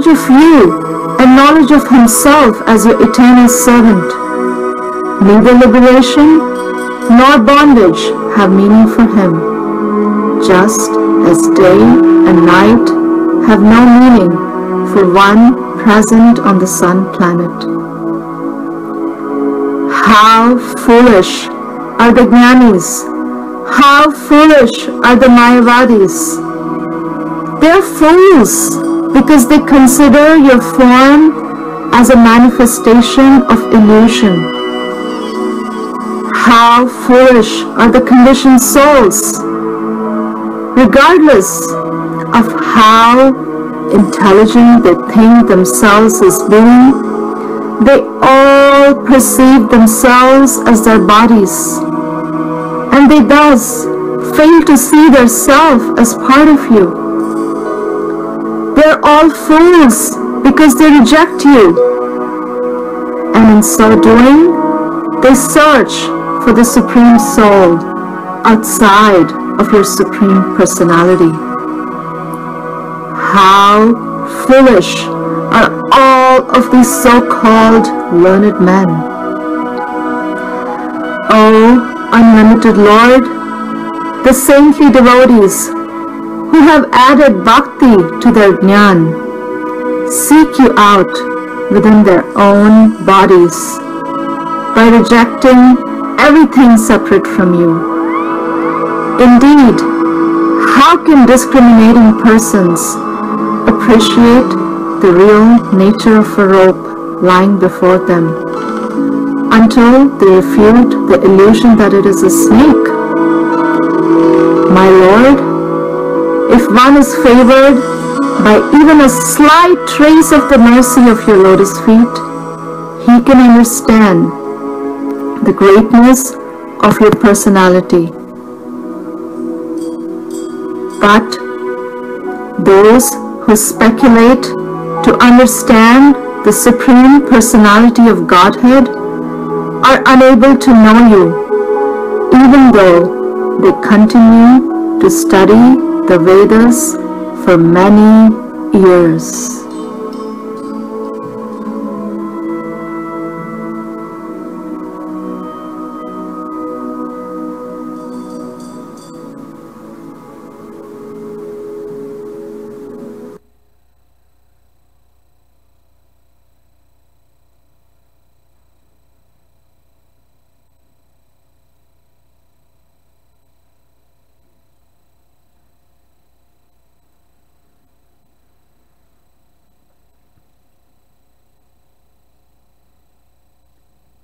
of you and knowledge of himself as your eternal servant, neither liberation nor bondage have meaning for him, just as day and night have no meaning for one present on the sun planet. How foolish are the jnanis! How foolish are the mayavadis! They are fools because they consider your form as a manifestation of illusion. How foolish are the conditioned souls! Regardless of how intelligent they think themselves as being, they all perceive themselves as their bodies, and they thus fail to see their self as part of you. They are all fools because they reject you, and in so doing, they search for the Supreme Soul outside of your Supreme Personality. How foolish are all of these so-called learned men. O unlimited Lord, the saintly devotees who have added bhakti to their jnana seek you out within their own bodies by rejecting everything separate from you. Indeed, how can discriminating persons appreciate the real nature of a rope lying before them until they refute the illusion that it is a snake? My Lord, if one is favored by even a slight trace of the mercy of your lotus feet, he can understand the greatness of your personality. But Those who speculate to understand the Supreme Personality of Godhead are unable to know you, even though they continue to study the Vedas for many years.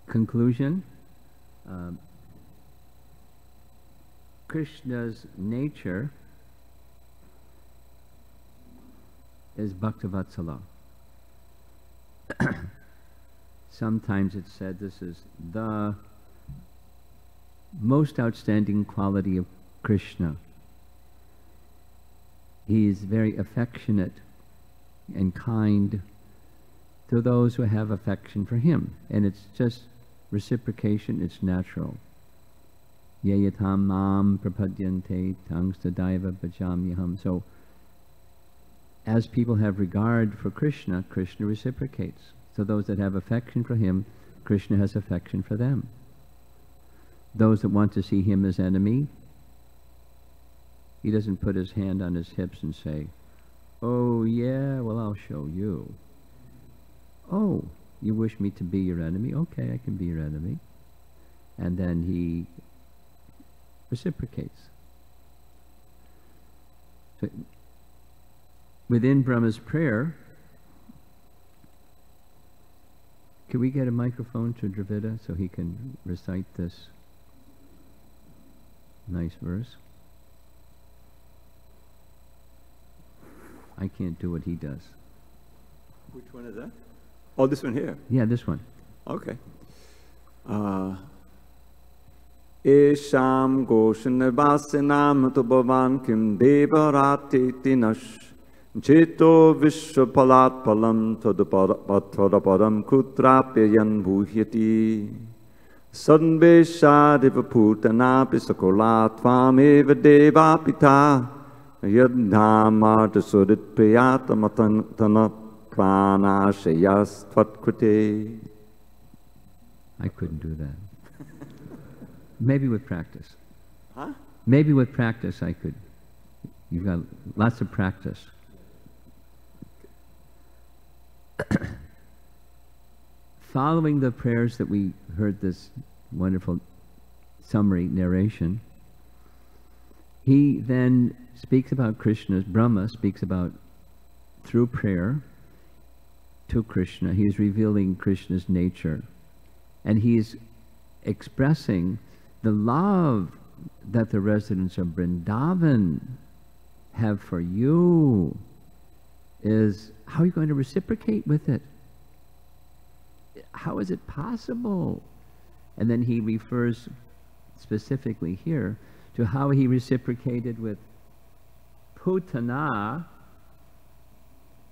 Conclusion. Krishna's nature is Bhaktavatsala. Sometimes it's said this is the most outstanding quality of Krishna. He is very affectionate and kind to those who have affection for him. And it's just reciprocation, it's natural. Yayatam mam prapadyante tangstadaiva bhajamyaham. So, as people have regard for Krishna, Krishna reciprocates. So those that have affection for him, Krishna has affection for them. Those that want to see him as enemy, he doesn't put his hand on his hips and say, "Oh yeah, well I'll show you." "Oh, you wish me to be your enemy? Okay, I can be your enemy." And then he reciprocates. So within Brahma's prayer, can we get a microphone to Dravida so he can recite this nice verse? I can't do what he does. Which one is that? Oh, this one here? Yeah, this one. Okay. Esham goshanvasinam tubhavan kim devarati tinash Cheto vishwapalat palam tadaparam kutrapyayan bhuhyati Sadvesha devaputanapi sakolat tvameva devapita Yadhamata sudit priyatamatana pranashayas tvatkrite. I couldn't do that. Maybe with practice. Huh? Maybe with practice I could. You've got lots of practice. Following the prayers that we heard this wonderful summary narration, he then speaks about Krishna's, Brahma speaks about, through prayer to Krishna, he is revealing Krishna's nature. And he is expressing the love that the residents of Vrindavan have for you. Is how are you going to reciprocate with it? How is it possible? And then he refers specifically here to how he reciprocated with Putana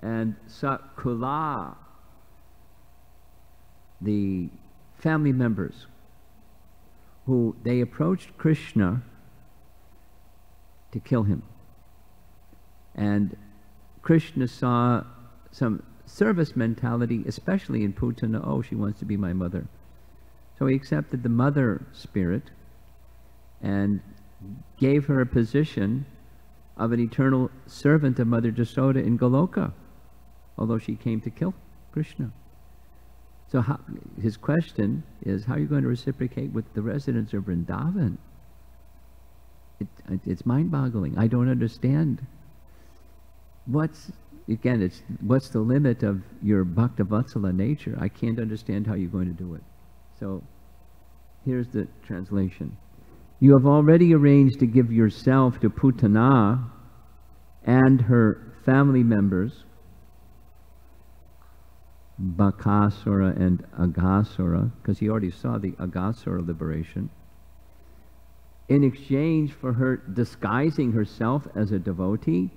and Sakula, the family members who they approached Krishna to kill him. And Krishna saw some service mentality, especially in Putana. Oh, she wants to be my mother. So he accepted the mother spirit and gave her a position of an eternal servant of Mother Jasoda in Goloka, although she came to kill Krishna. So his question is, how are you going to reciprocate with the residents of Vrindavan? It's mind-boggling. I don't understand. What's the limit of your Bhaktavatsala nature? I can't understand how you're going to do it. So here's the translation. You have already arranged to give yourself to Putana and her family members, Bakasura and Aghasura, because he already saw the Aghasura liberation, in exchange for her disguising herself as a devotee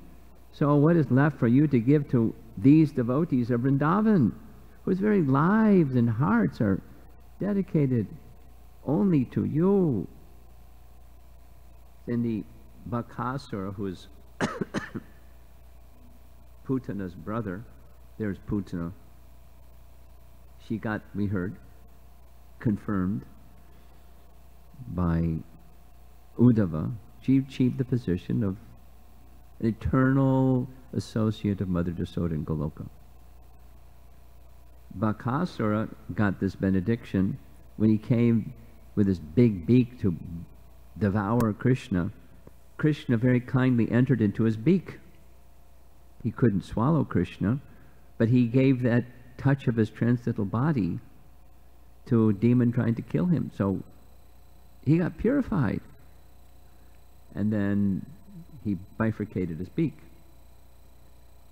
So what is left for you to give to these devotees of Vrindavan, whose very lives and hearts are dedicated only to you? And the Bakasura, who is Putana's brother, there's Putana. She got, we heard, confirmed by Uddhava. She achieved the position of an eternal associate of Mother Yasoda in Goloka. Bakasura got this benediction when he came with his big beak to devour Krishna. Krishna very kindly entered into his beak. He couldn't swallow Krishna, but he gave that touch of his transcendental body to a demon trying to kill him. So he got purified. And then he bifurcated his beak.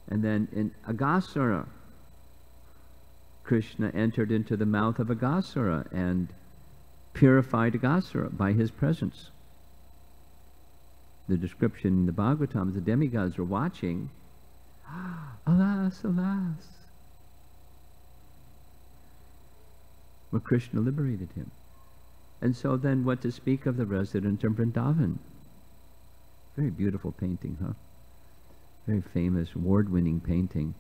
And then in Aghasura, Krishna entered into the mouth of Aghasura and purified Aghasura by his presence. The description in the Bhagavatam, the demigods were watching. Alas, alas. But Krishna liberated him. And so then what to speak of the residents of Vrindavan? Very beautiful painting, huh? Very famous, award-winning painting,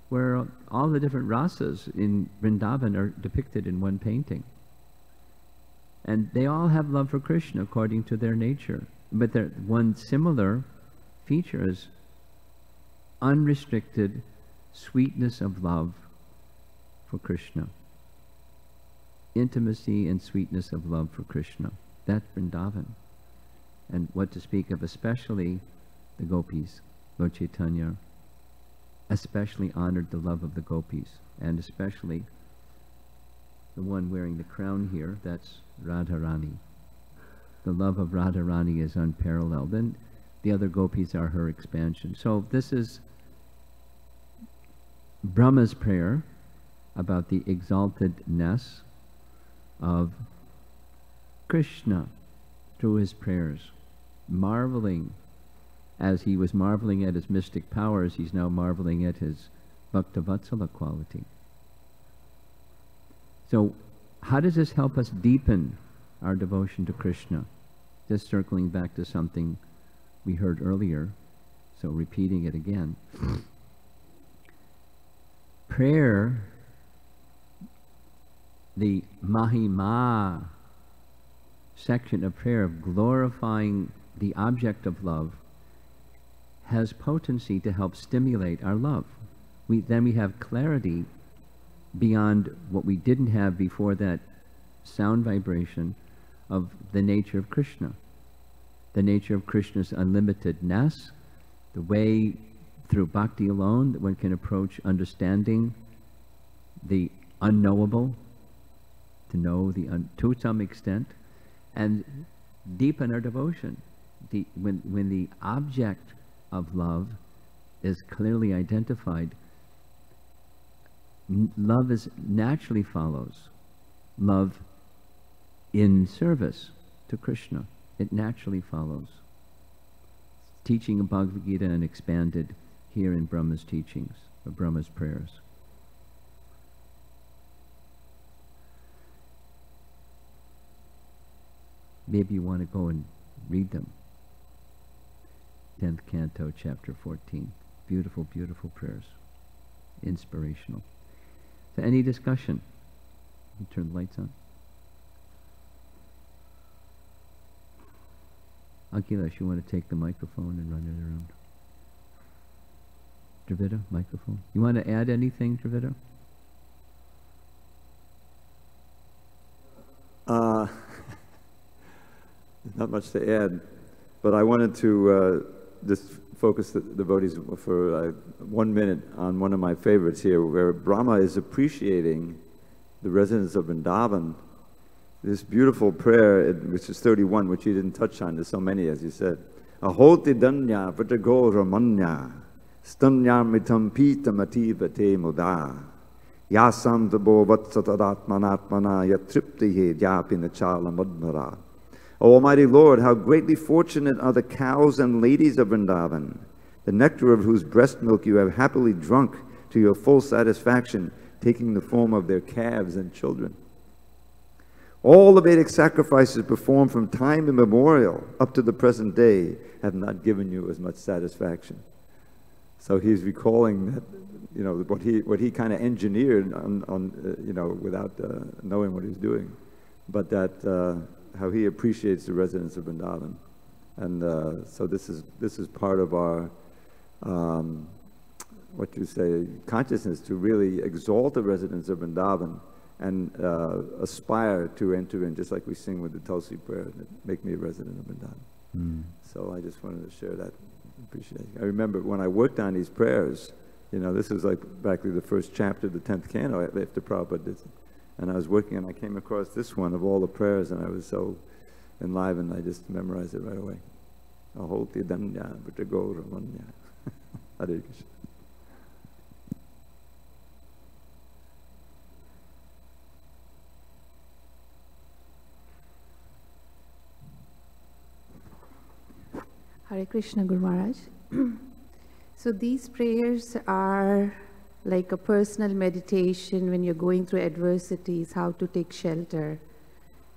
where all the different rasas in Vrindavan are depicted in one painting. And they all have love for Krishna according to their nature. But one similar feature is unrestricted sweetness of love for Krishna. Intimacy and sweetness of love for Krishna. That's Vrindavan. And what to speak of, especially the gopis. Lord Chaitanya especially honored the love of the gopis, and especially the one wearing the crown here, that's Radharani. The love of Radharani is unparalleled, and the other gopis are her expansion. So this is Brahma's prayer about the exaltedness of Krishna through his prayers, marveling. As he was marveling at his mystic powers, he's now marveling at his Bhaktavatsala quality. So how does this help us deepen our devotion to Krishna? Just circling back to something we heard earlier, so repeating it again. Prayer, the Mahima section of prayer of glorifying the object of love, has potency to help stimulate our love. Then we have clarity beyond what we didn't have before that sound vibration of the nature of Krishna. The nature of Krishna's unlimitedness, the way through bhakti alone that one can approach understanding the unknowable, to know to some extent, and deepen our devotion. When the object of love is clearly identified, love naturally follows. Love in service to Krishna. It naturally follows. Teaching of Bhagavad Gita and expanded here in Brahma's teachings, or Brahma's prayers. Maybe you want to go and read them. 10th Canto, Chapter 14. Beautiful, beautiful prayers. Inspirational. So any discussion? You turn the lights on. Akhilesh, you want to take the microphone and run it around? Dravida, microphone. You want to add anything, Dravida? Not much to add, but I wanted to just focus the devotees for 1 minute on one of my favorites here, where Brahma is appreciating the residents of Vrindavan. This beautiful prayer, which is 31, which he didn't touch on. There's so many, as you said. Ahoti danya vratago ramanya stanyam mitam pitam ativa te muda yasam tabo vatsatadatmanatmana yatriptihe japina chala madmara. O Almighty Lord, how greatly fortunate are the cows and ladies of Vrindavan. the nectar of whose breast milk you have happily drunk to your full satisfaction, taking the form of their calves and children. All the Vedic sacrifices performed from time immemorial up to the present day have not given you as much satisfaction. So he's recalling that, you know, what he kind of engineered on you know, without knowing what he's doing, but that how he appreciates the residents of Vrindavan, and so this is part of our what you say, consciousness, to really exalt the residents of Vrindavan and aspire to enter in, just like we sing with the Tulsi prayer, make me a resident of Vrindavan. Mm. So I just wanted to share that appreciation. I remember when I worked on these prayers, you know, this was like practically the first chapter of the 10th canto after Prabhupada did it. And I was working and I came across this one of all the prayers, and I was so enlivened, I just memorized it right away. Ahoti danya vitago ramanya. Hare Krishna. Hare Krishna, Guru Maharaj. So these prayers are like a personal meditation when you're going through adversities, how to take shelter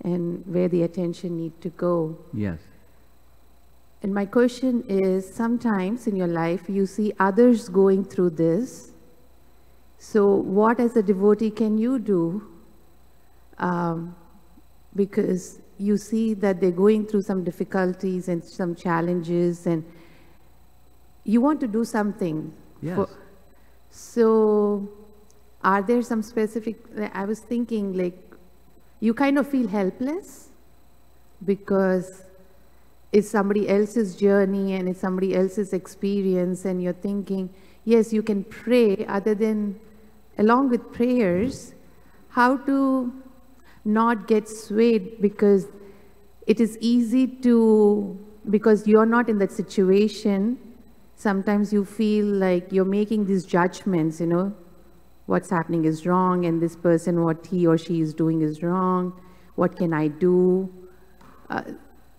and where the attention need to go. Yes. And my question is, sometimes in your life you see others going through this. So what as a devotee can you do? Because you see that they're going through some difficulties and some challenges, and you want to do something. Yes. So are there some specific, I was thinking, like, you kind of feel helpless because it's somebody else's journey and it's somebody else's experience, and you're thinking, yes, you can pray, other than, along with prayers, how to not get swayed, because it is easy to, because you're not in that situation, sometimes you feel like you're making these judgments, you know, what's happening is wrong, and this person, what he or she is doing is wrong, what can I do?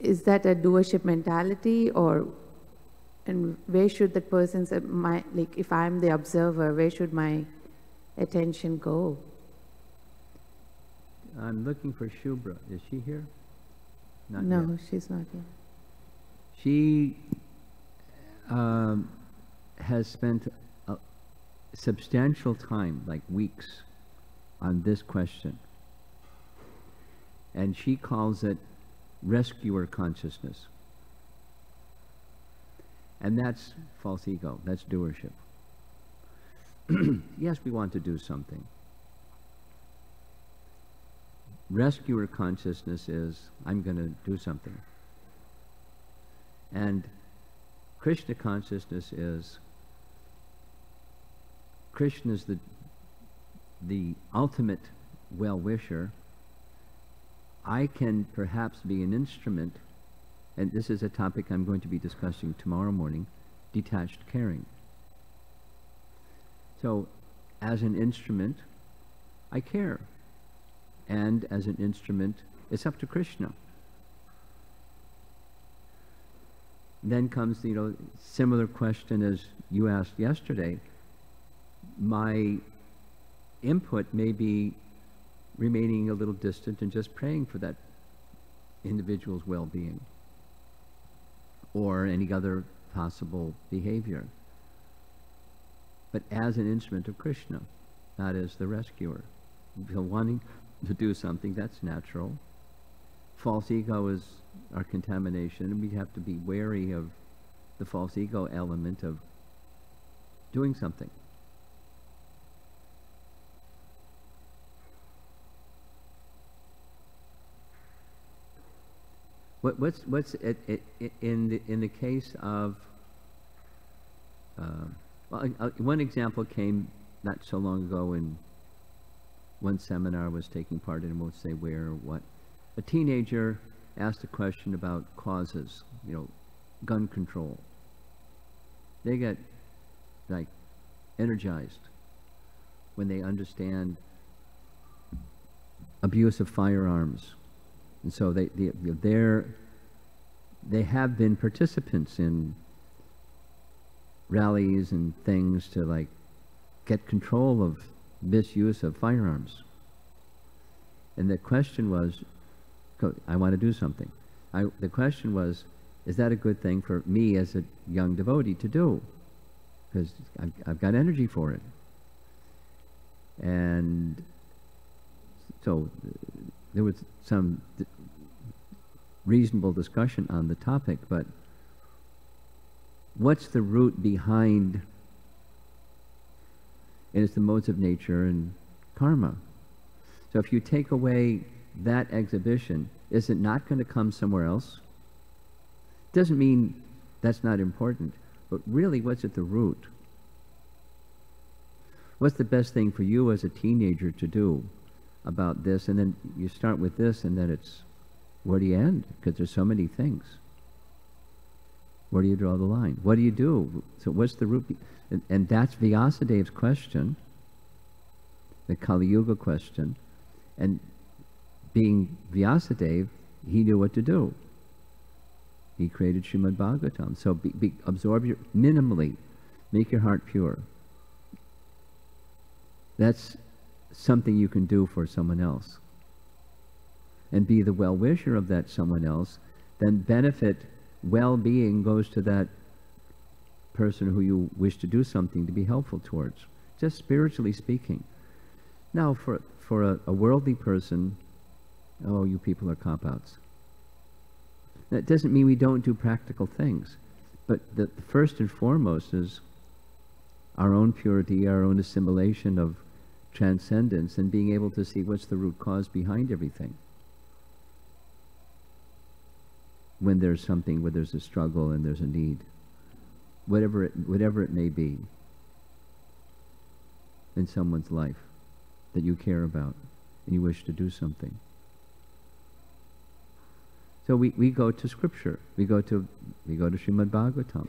Is that a doership mentality, or, and where should that person's, like if I'm the observer, where should my attention go? I'm looking for Shubhra. Is she here? Not No, yet. she's not here. She has spent a substantial time, like weeks, on this question. And she calls it rescuer consciousness. And that's false ego. That's doership. Yes, we want to do something. Rescuer consciousness is, I'm going to do something. And Krishna consciousness is, Krishna is the ultimate well-wisher. I can perhaps be an instrument, and this is a topic I'm going to be discussing tomorrow morning, detached caring. So, as an instrument, I care. And as an instrument, it's up to Krishna. Then comes, you know, similar question as you asked yesterday. My input may be remaining a little distant and just praying for that individual's well-being or any other possible behavior. But as an instrument of Krishna, not as the rescuer. So wanting to do something, that's natural. False ego is our contamination, and we have to be wary of the false ego element of doing something. What's in the case of one example came not so long ago in one seminar I was taking part in, I won't say where or what. A teenager asked a question about causes, you know, gun control. They get like energized when they understand abuse of firearms. And so they have been participants in rallies and things to like get control of misuse of firearms. And the question was, I want to do something. The question was, is that a good thing for me as a young devotee to do? Because I've got energy for it. And so there was some reasonable discussion on the topic, but what's the root behind, and it's the modes of nature and karma. So if you take away that exhibition, is it not going to come somewhere else? Doesn't mean that's not important, but really what's at the root? What's the best thing for you as a teenager to do about this? And then you start with this, and then it's, where do you end? Because there's so many things. Where do you draw the line? What do you do? So what's the root? And that's Vyasadev's question, the Kali Yuga question. And being Vyasadev, he knew what to do. He created Srimad Bhagavatam. So absorb minimally, make your heart pure. That's something you can do for someone else. And be the well-wisher of that someone else, then benefit, well-being goes to that person who you wish to do something to be helpful towards, just spiritually speaking. Now, for a worldly person, oh, you people are cop-outs. That doesn't mean we don't do practical things, but the first and foremost is our own purity, our own assimilation of transcendence, and being able to see what's the root cause behind everything. When there's something, where there's a struggle and there's a need, whatever it may be in someone's life that you care about and you wish to do something. So we go to scripture, we go to Srimad Bhagavatam,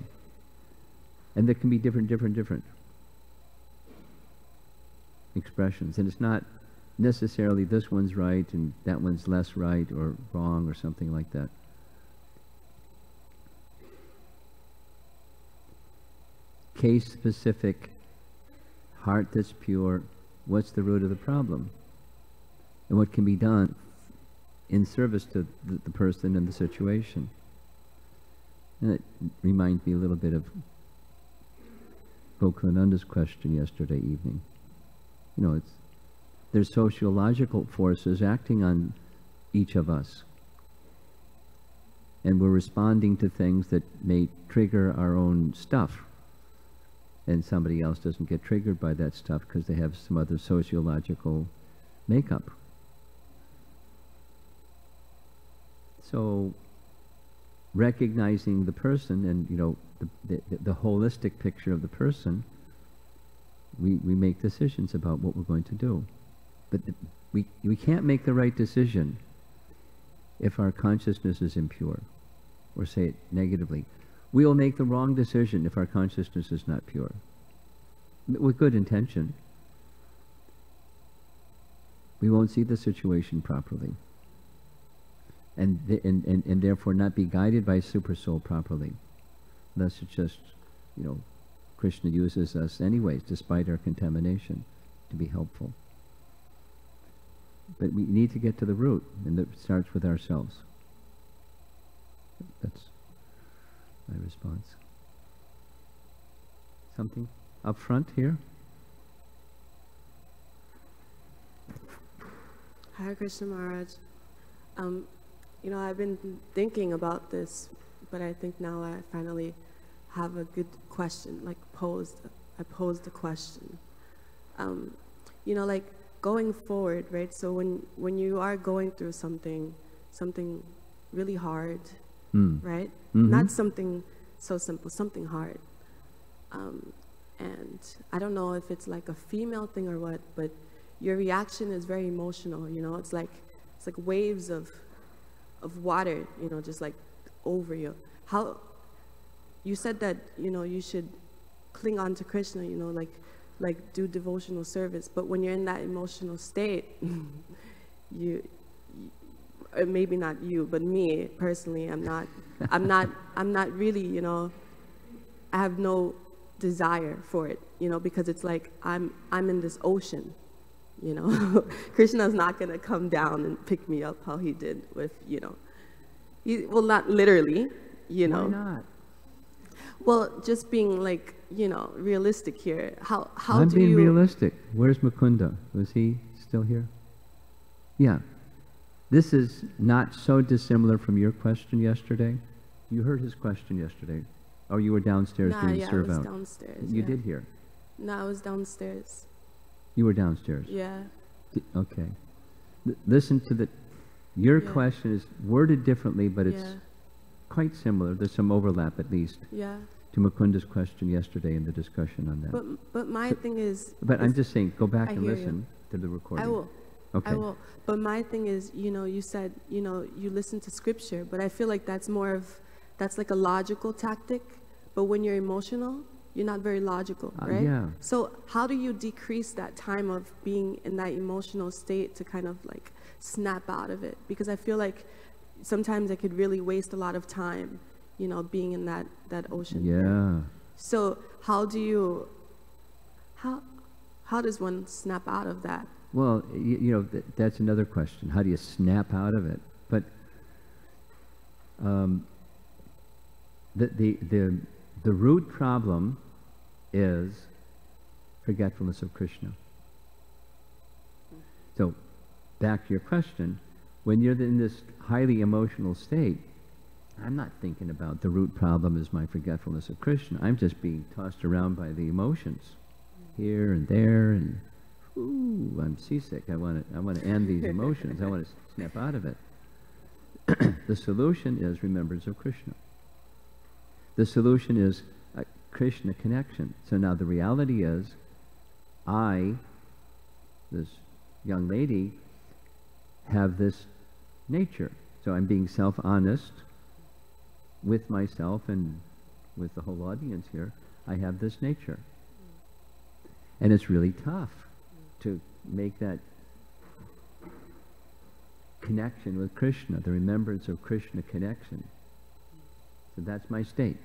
and there can be different expressions, and it's not necessarily this one's right and that one's less right or wrong or something like that. Case specific, heart that's pure, what's the root of the problem? And what can be done in service to the person and the situation? And it reminds me a little bit of Gokulananda's question yesterday evening. You know, there's sociological forces acting on each of us. And we're responding to things that may trigger our own stuff. And somebody else doesn't get triggered by that stuff because they have some other sociological makeup. So recognizing the person and, you know, the holistic picture of the person, we make decisions about what we're going to do. But we can't make the right decision if our consciousness is impure, or say it negatively. We will make the wrong decision if our consciousness is not pure. With good intention, we won't see the situation properly, and therefore not be guided by Super Soul properly. Thus it's just, you know, Krishna uses us anyways, despite our contamination, to be helpful. But we need to get to the root, and it starts with ourselves. That's my response. Something up front here? Hare Krishna Maharaj. You know, I've been thinking about this, but I think now I finally have a good question, like I posed a question. You know, like going forward, right? So when you are going through something really hard, right? Mm-hmm. Not something so simple, something hard. And I don't know if it's like a female thing or what, but your reaction is very emotional, you know? It's like waves of water, you know, just like over you. How you said that, you know, you should cling on to Krishna, you know, like do devotional service, but when you're in that emotional state, you maybe not you, but me personally, I'm not really, you know, I have no desire for it, you know, because it's like I'm in this ocean, you know. Krishna's not gonna come down and pick me up how he did with, you know, well, not literally, you know. Why not? Well, just being like, you know, realistic here. How I'm do being you? realistic. Where's Mukunda? Was he still here? Yeah. This is not so dissimilar from your question yesterday. You heard his question yesterday. Oh, you were downstairs Nah, doing yeah, serve I was out. downstairs. You yeah. did hear. No, I was downstairs. You were downstairs. Yeah. Okay. Listen to your Yeah. question is worded differently, but it's Yeah. quite similar. There's some overlap at least Yeah. to Mukunda's question yesterday in the discussion on that. But my thing is. But I'm just saying, go back I and hear you. listen to the recording. I will. Okay. I will. But my thing is, you know, you said, you know, you listen to scripture, but I feel like that's like a logical tactic. But when you're emotional, you're not very logical, right? Yeah. So how do you decrease that time of being in that emotional state to kind of like snap out of it? Because I feel like sometimes I could really waste a lot of time, you know, being in that ocean. Yeah. So how does one snap out of that? Well, you know, that's another question. How do you snap out of it? But the root problem is forgetfulness of Krishna. So, back to your question, when you're in this highly emotional state, I'm not thinking about the root problem is my forgetfulness of Krishna. I'm just being tossed around by the emotions, here and there, and ooh, I'm seasick. I want to end these emotions. I want to snap out of it. The solution is remembrance of Krishna. The solution is a Krishna connection. So now the reality is, this young lady, have this nature. So I'm being self-honest with myself and with the whole audience here. I have this nature. And it's really tough to make that connection with Krishna, the remembrance of Krishna connection. So that's my state.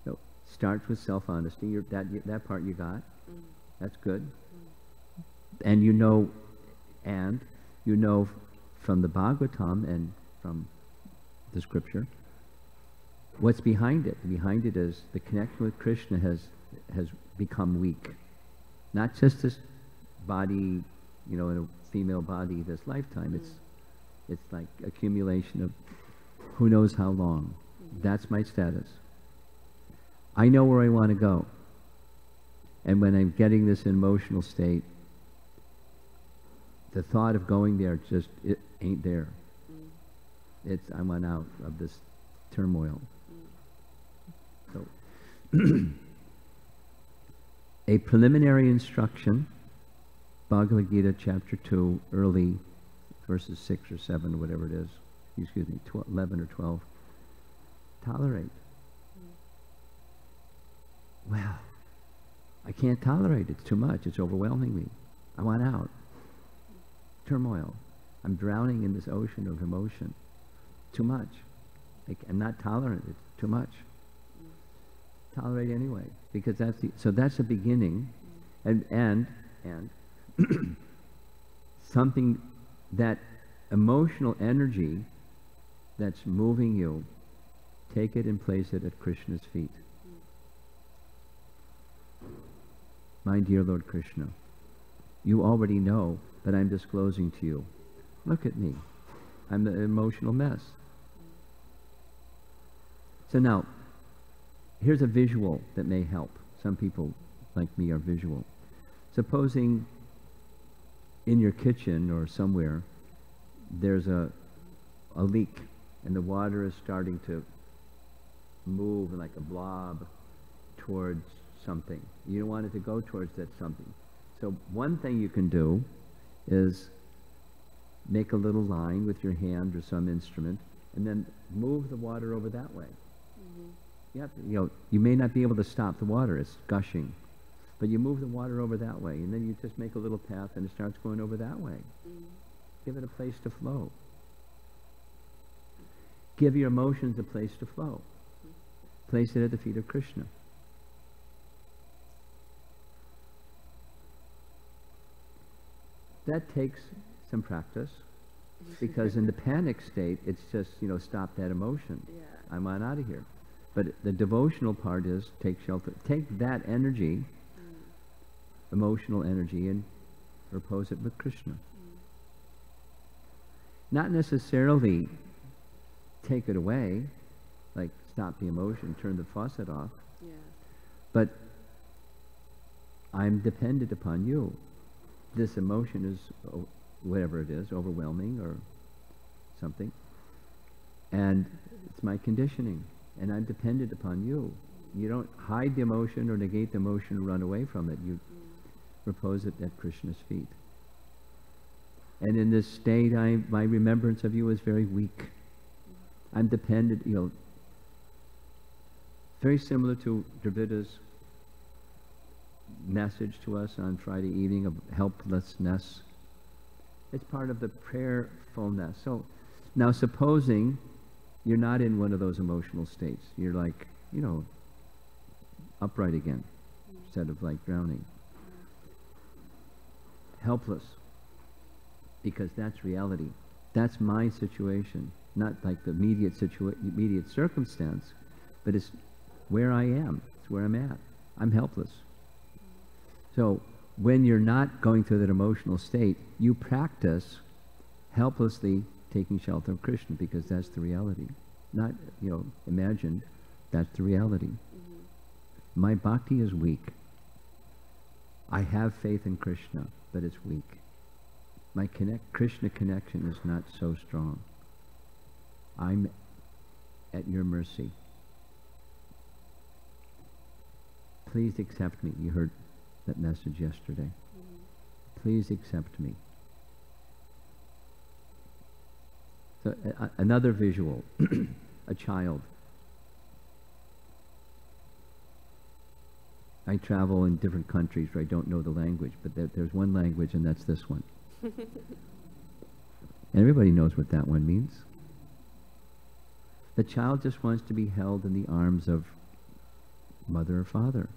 So starts with self-honesty. That part you got. That's good. And you know from the Bhagavatam and from the scripture, what's behind it? Behind it is the connection with Krishna has become weak. Not just this body, you know, in a female body this lifetime. It's like accumulation of who knows how long. That's my status. I know where I want to go. And when I'm getting this emotional state, the thought of going there just it ain't there. I want out of this turmoil. So a preliminary instruction, Bhagavad Gita chapter 2, early verses 6 or 7, whatever it is, 11 or 12, tolerate. Well, I can't tolerate it. It's too much. It's overwhelming me. I want out. Turmoil. I'm drowning in this ocean of emotion. Too much. I'm not tolerant. It's too much. Tolerate anyway, because that's the beginning, and something, that emotional energy that's moving you, take it and place it at Krishna's feet. My dear Lord Krishna, you already know, but I'm disclosing to you. Look at me. I'm an emotional mess. So now, here's a visual that may help. Some people like me are visual. Supposing in your kitchen or somewhere there's a leak and the water is starting to move like a blob towards something. You don't want it to go towards that something. So one thing you can do is make a little line with your hand or some instrument and then move the water over that way. You may not be able to stop the water, it's gushing, but you move the water over that way, and then you just make a little path and it starts going over that way. Give it a place to flow. Give your emotions a place to flow. Place it at the feet of Krishna. That takes some practice, because in the panic state, it's just, stop that emotion. Yeah. I'm on out of here. But the devotional part is take shelter. Take that energy, emotional energy, and repose it with Krishna. Not necessarily take it away, like stop the emotion, turn the faucet off. Yeah. But I'm dependent upon you. This emotion is, whatever it is, overwhelming or something. And it's my conditioning. And I'm dependent upon you. You don't hide the emotion or negate the emotion or run away from it. You repose it at Krishna's feet. And in this state, my remembrance of you is very weak. I'm dependent, very similar to Dravida's message to us on Friday evening of helplessness. It's part of the prayerfulness. So now supposing you're not in one of those emotional states. You're like, upright again instead of like drowning. Helpless. Because that's reality. That's my situation. Not like the immediate circumstance, but it's where I am. It's where I'm at. I'm helpless. So when you're not going through that emotional state, you practice helplessly taking shelter of Krishna, because that's the reality. Not, imagined, that's the reality. My bhakti is weak. I have faith in Krishna, but it's weak. My Krishna connection is not so strong. I'm at your mercy. Please accept me. You heard that message yesterday. Please accept me. So another visual, a child. I travel in different countries where I don't know the language, but there's one language, and that's this one. And everybody knows what that one means. The child just wants to be held in the arms of mother or father.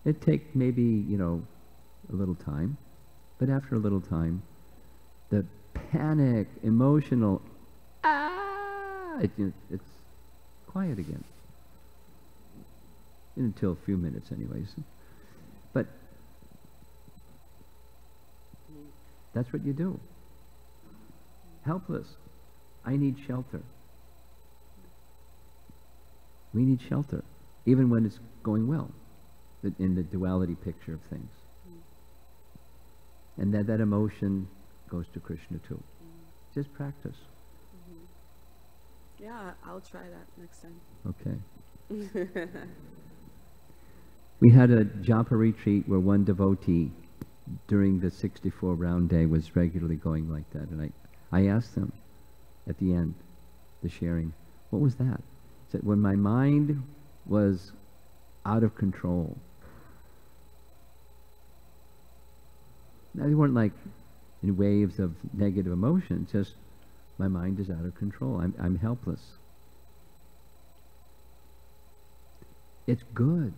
It takes maybe, a little time, but after a little time, the panic, emotional, it's quiet again. Until a few minutes anyways. But that's what you do. Helpless. I need shelter. We need shelter, even when it's going well, in the duality picture of things. And that emotion goes to Krishna too. Just practice. Yeah, I'll try that next time. Okay. We had a japa retreat where one devotee during the 64 round day was regularly going like that. And I asked them at the end, the sharing, what was that? He said, when my mind was out of control. Now, they weren't like in waves of negative emotion, just my mind is out of control. I'm helpless. It's good.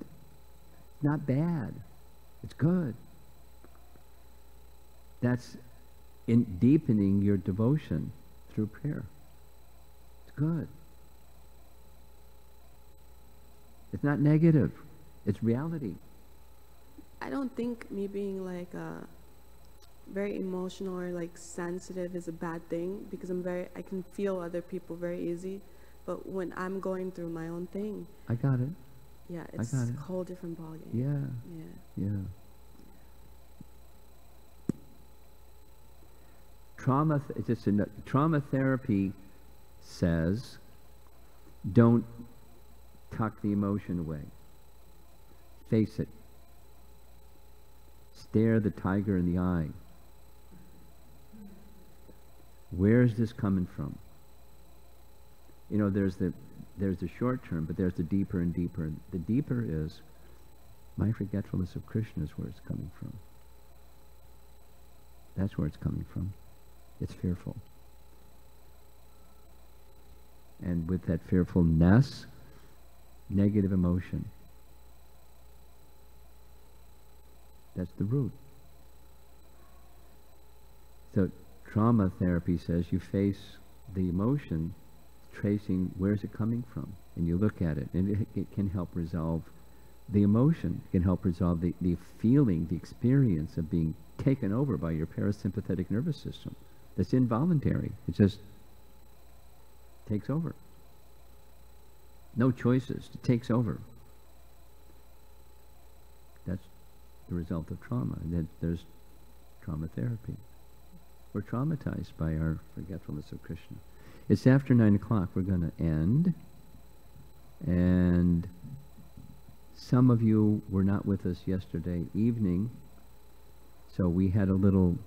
It's not bad. It's good. That's in deepening your devotion through prayer. It's good. It's not negative. It's reality. I don't think me being like very emotional or like sensitive is a bad thing, because I can feel other people very easy. But when I'm going through my own thing, I got it. yeah, it's got it. a whole different ballgame. Yeah. Yeah. Yeah. Trauma therapy says, don't tuck the emotion away. Face it. Stare the tiger in the eye. Where's this coming from? There's the short term, but there's the deeper and deeper. The deeper is my forgetfulness of Krishna is where it's coming from. That's where it's coming from. It's fearful. And with that fearfulness, negative emotion. That's the root. So trauma therapy says you face the emotion, tracing where's it coming from, and you look at it, and it can help resolve the emotion. It can help resolve the feeling, the experience of being taken over by your parasympathetic nervous system. That's involuntary. It just takes over. No choices. It takes over. That's the result of trauma. And then there's trauma therapy. We're traumatized by our forgetfulness of Krishna. It's after 9 o'clock. We're going to end. And some of you were not with us yesterday evening, so we had a little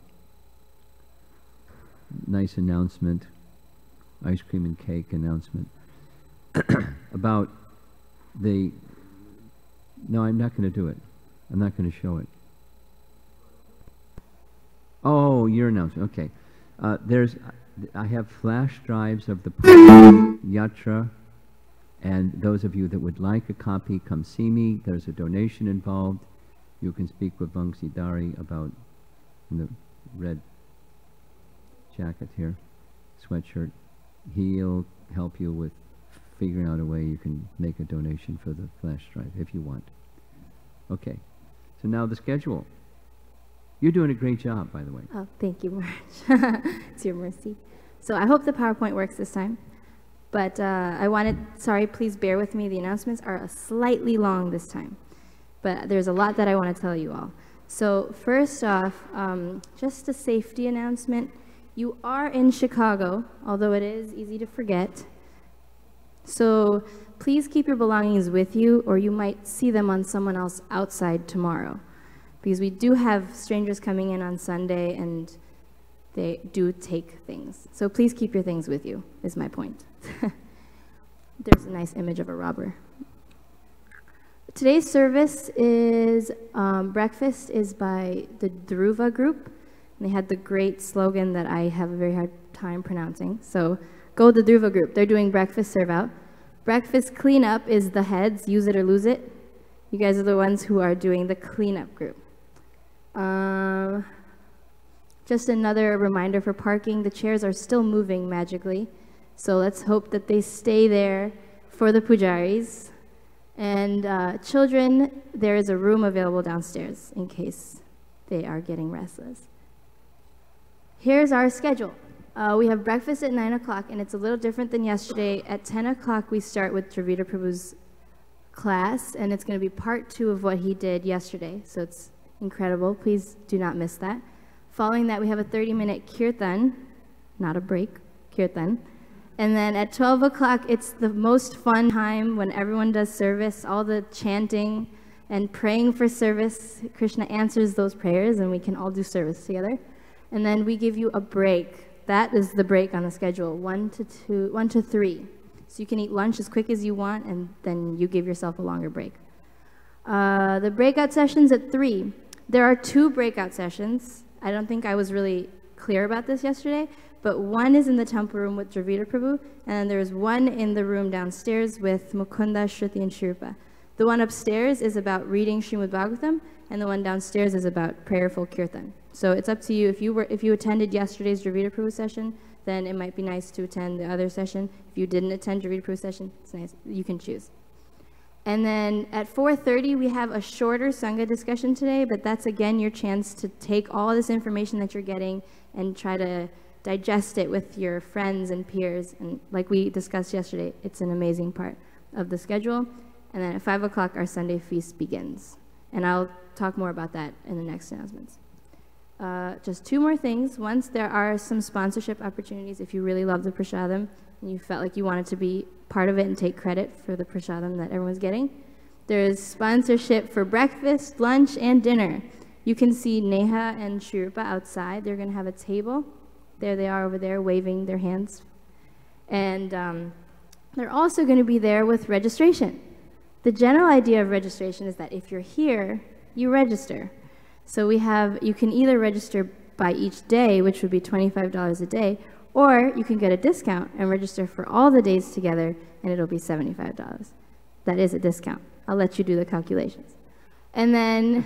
nice announcement, ice cream and cake announcement, about the... No, I'm not going to do it. I'm not going to show it. Oh, your announcement. Okay. I have flash drives of the Yatra, and those of you that would like a copy, come see me. There's a donation involved. You can speak with Vangsi Dari about the red jacket here, sweatshirt. He'll help you with figuring out a way you can make a donation for the flash drive if you want. Okay. So now the schedule. You're doing a great job, by the way. Oh, thank you, Maharaj. It's your mercy. So I hope the PowerPoint works this time. But sorry, please bear with me. The announcements are slightly long this time. But there's a lot that I want to tell you all. So first off, just a safety announcement. You are in Chicago, although it is easy to forget. So please keep your belongings with you, or you might see them on someone else outside tomorrow. Because we do have strangers coming in on Sunday, and they do take things. So please keep your things with you, is my point. There's a nice image of a robber. Today's service is, breakfast is by the Dhruva group. And they had the great slogan that I have a very hard time pronouncing. So go the Dhruva group. They're doing breakfast serve out. Breakfast cleanup is the heads, use it or lose it. You guys are the ones who are doing the cleanup group. Just another reminder for parking. The chairs are still moving magically. So let's hope that they stay there for the pujaris. And children, there is a room available downstairs in case they are getting restless. Here's our schedule. We have breakfast at 9 o'clock, and it's a little different than yesterday. At 10 o'clock, we start with Dravida Prabhu's class, and it's going to be part 2 of what he did yesterday. So it's incredible. Please do not miss that. Following that, we have a 30-minute kirtan, not a break, kirtan. And then at 12 o'clock, it's the most fun time when everyone does service, all the chanting and praying for service. Krishna answers those prayers, and we can all do service together. And then we give you a break. That is the break on the schedule, 1 to 3. So you can eat lunch as quick as you want, and then you give yourself a longer break. The breakout sessions at 3. There are 2 breakout sessions. I don't think I was really clear about this yesterday, but one is in the temple room with Dravida Prabhu, and then there's one in the room downstairs with Mukunda, Shruti, and Shrupa. The one upstairs is about reading Srimad Bhagavatam, and the one downstairs is about prayerful kirtan. So it's up to you. If you attended yesterday's Dravida Prabhu session, then it might be nice to attend the other session. If you didn't attend Dravida Prabhu session, it's nice. You can choose. And then at 4:30, we have a shorter Sangha discussion today, but that's, again, your chance to take all this information that you're getting and try to digest it with your friends and peers. And like we discussed yesterday, it's an amazing part of the schedule. And then at 5 o'clock, our Sunday feast begins. And I'll talk more about that in the next announcements. Just 2 more things. Once, there are some sponsorship opportunities if you really love the prasadam and you felt like you wanted to be part of it and take credit for the prasadam that everyone's getting. There's sponsorship for breakfast, lunch, and dinner. You can see Neha and Shrupa outside. They're going to have a table. There they are over there waving their hands. And they're also going to be there with registration. The general idea of registration is that if you're here, you register. So you can either register by each day, which would be $25 a day, or you can get a discount and register for all the days together, and it'll be $75. That is a discount. I'll let you do the calculations. And then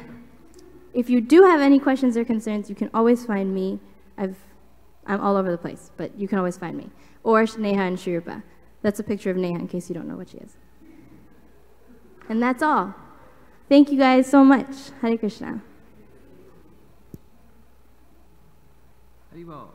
if you do have any questions or concerns, you can always find me. I'm all over the place, but you can always find me. Or Neha and Sri Rupa. That's a picture of Neha in case you don't know what she is. And that's all. Thank you guys so much. Hare Krishna. Haribol.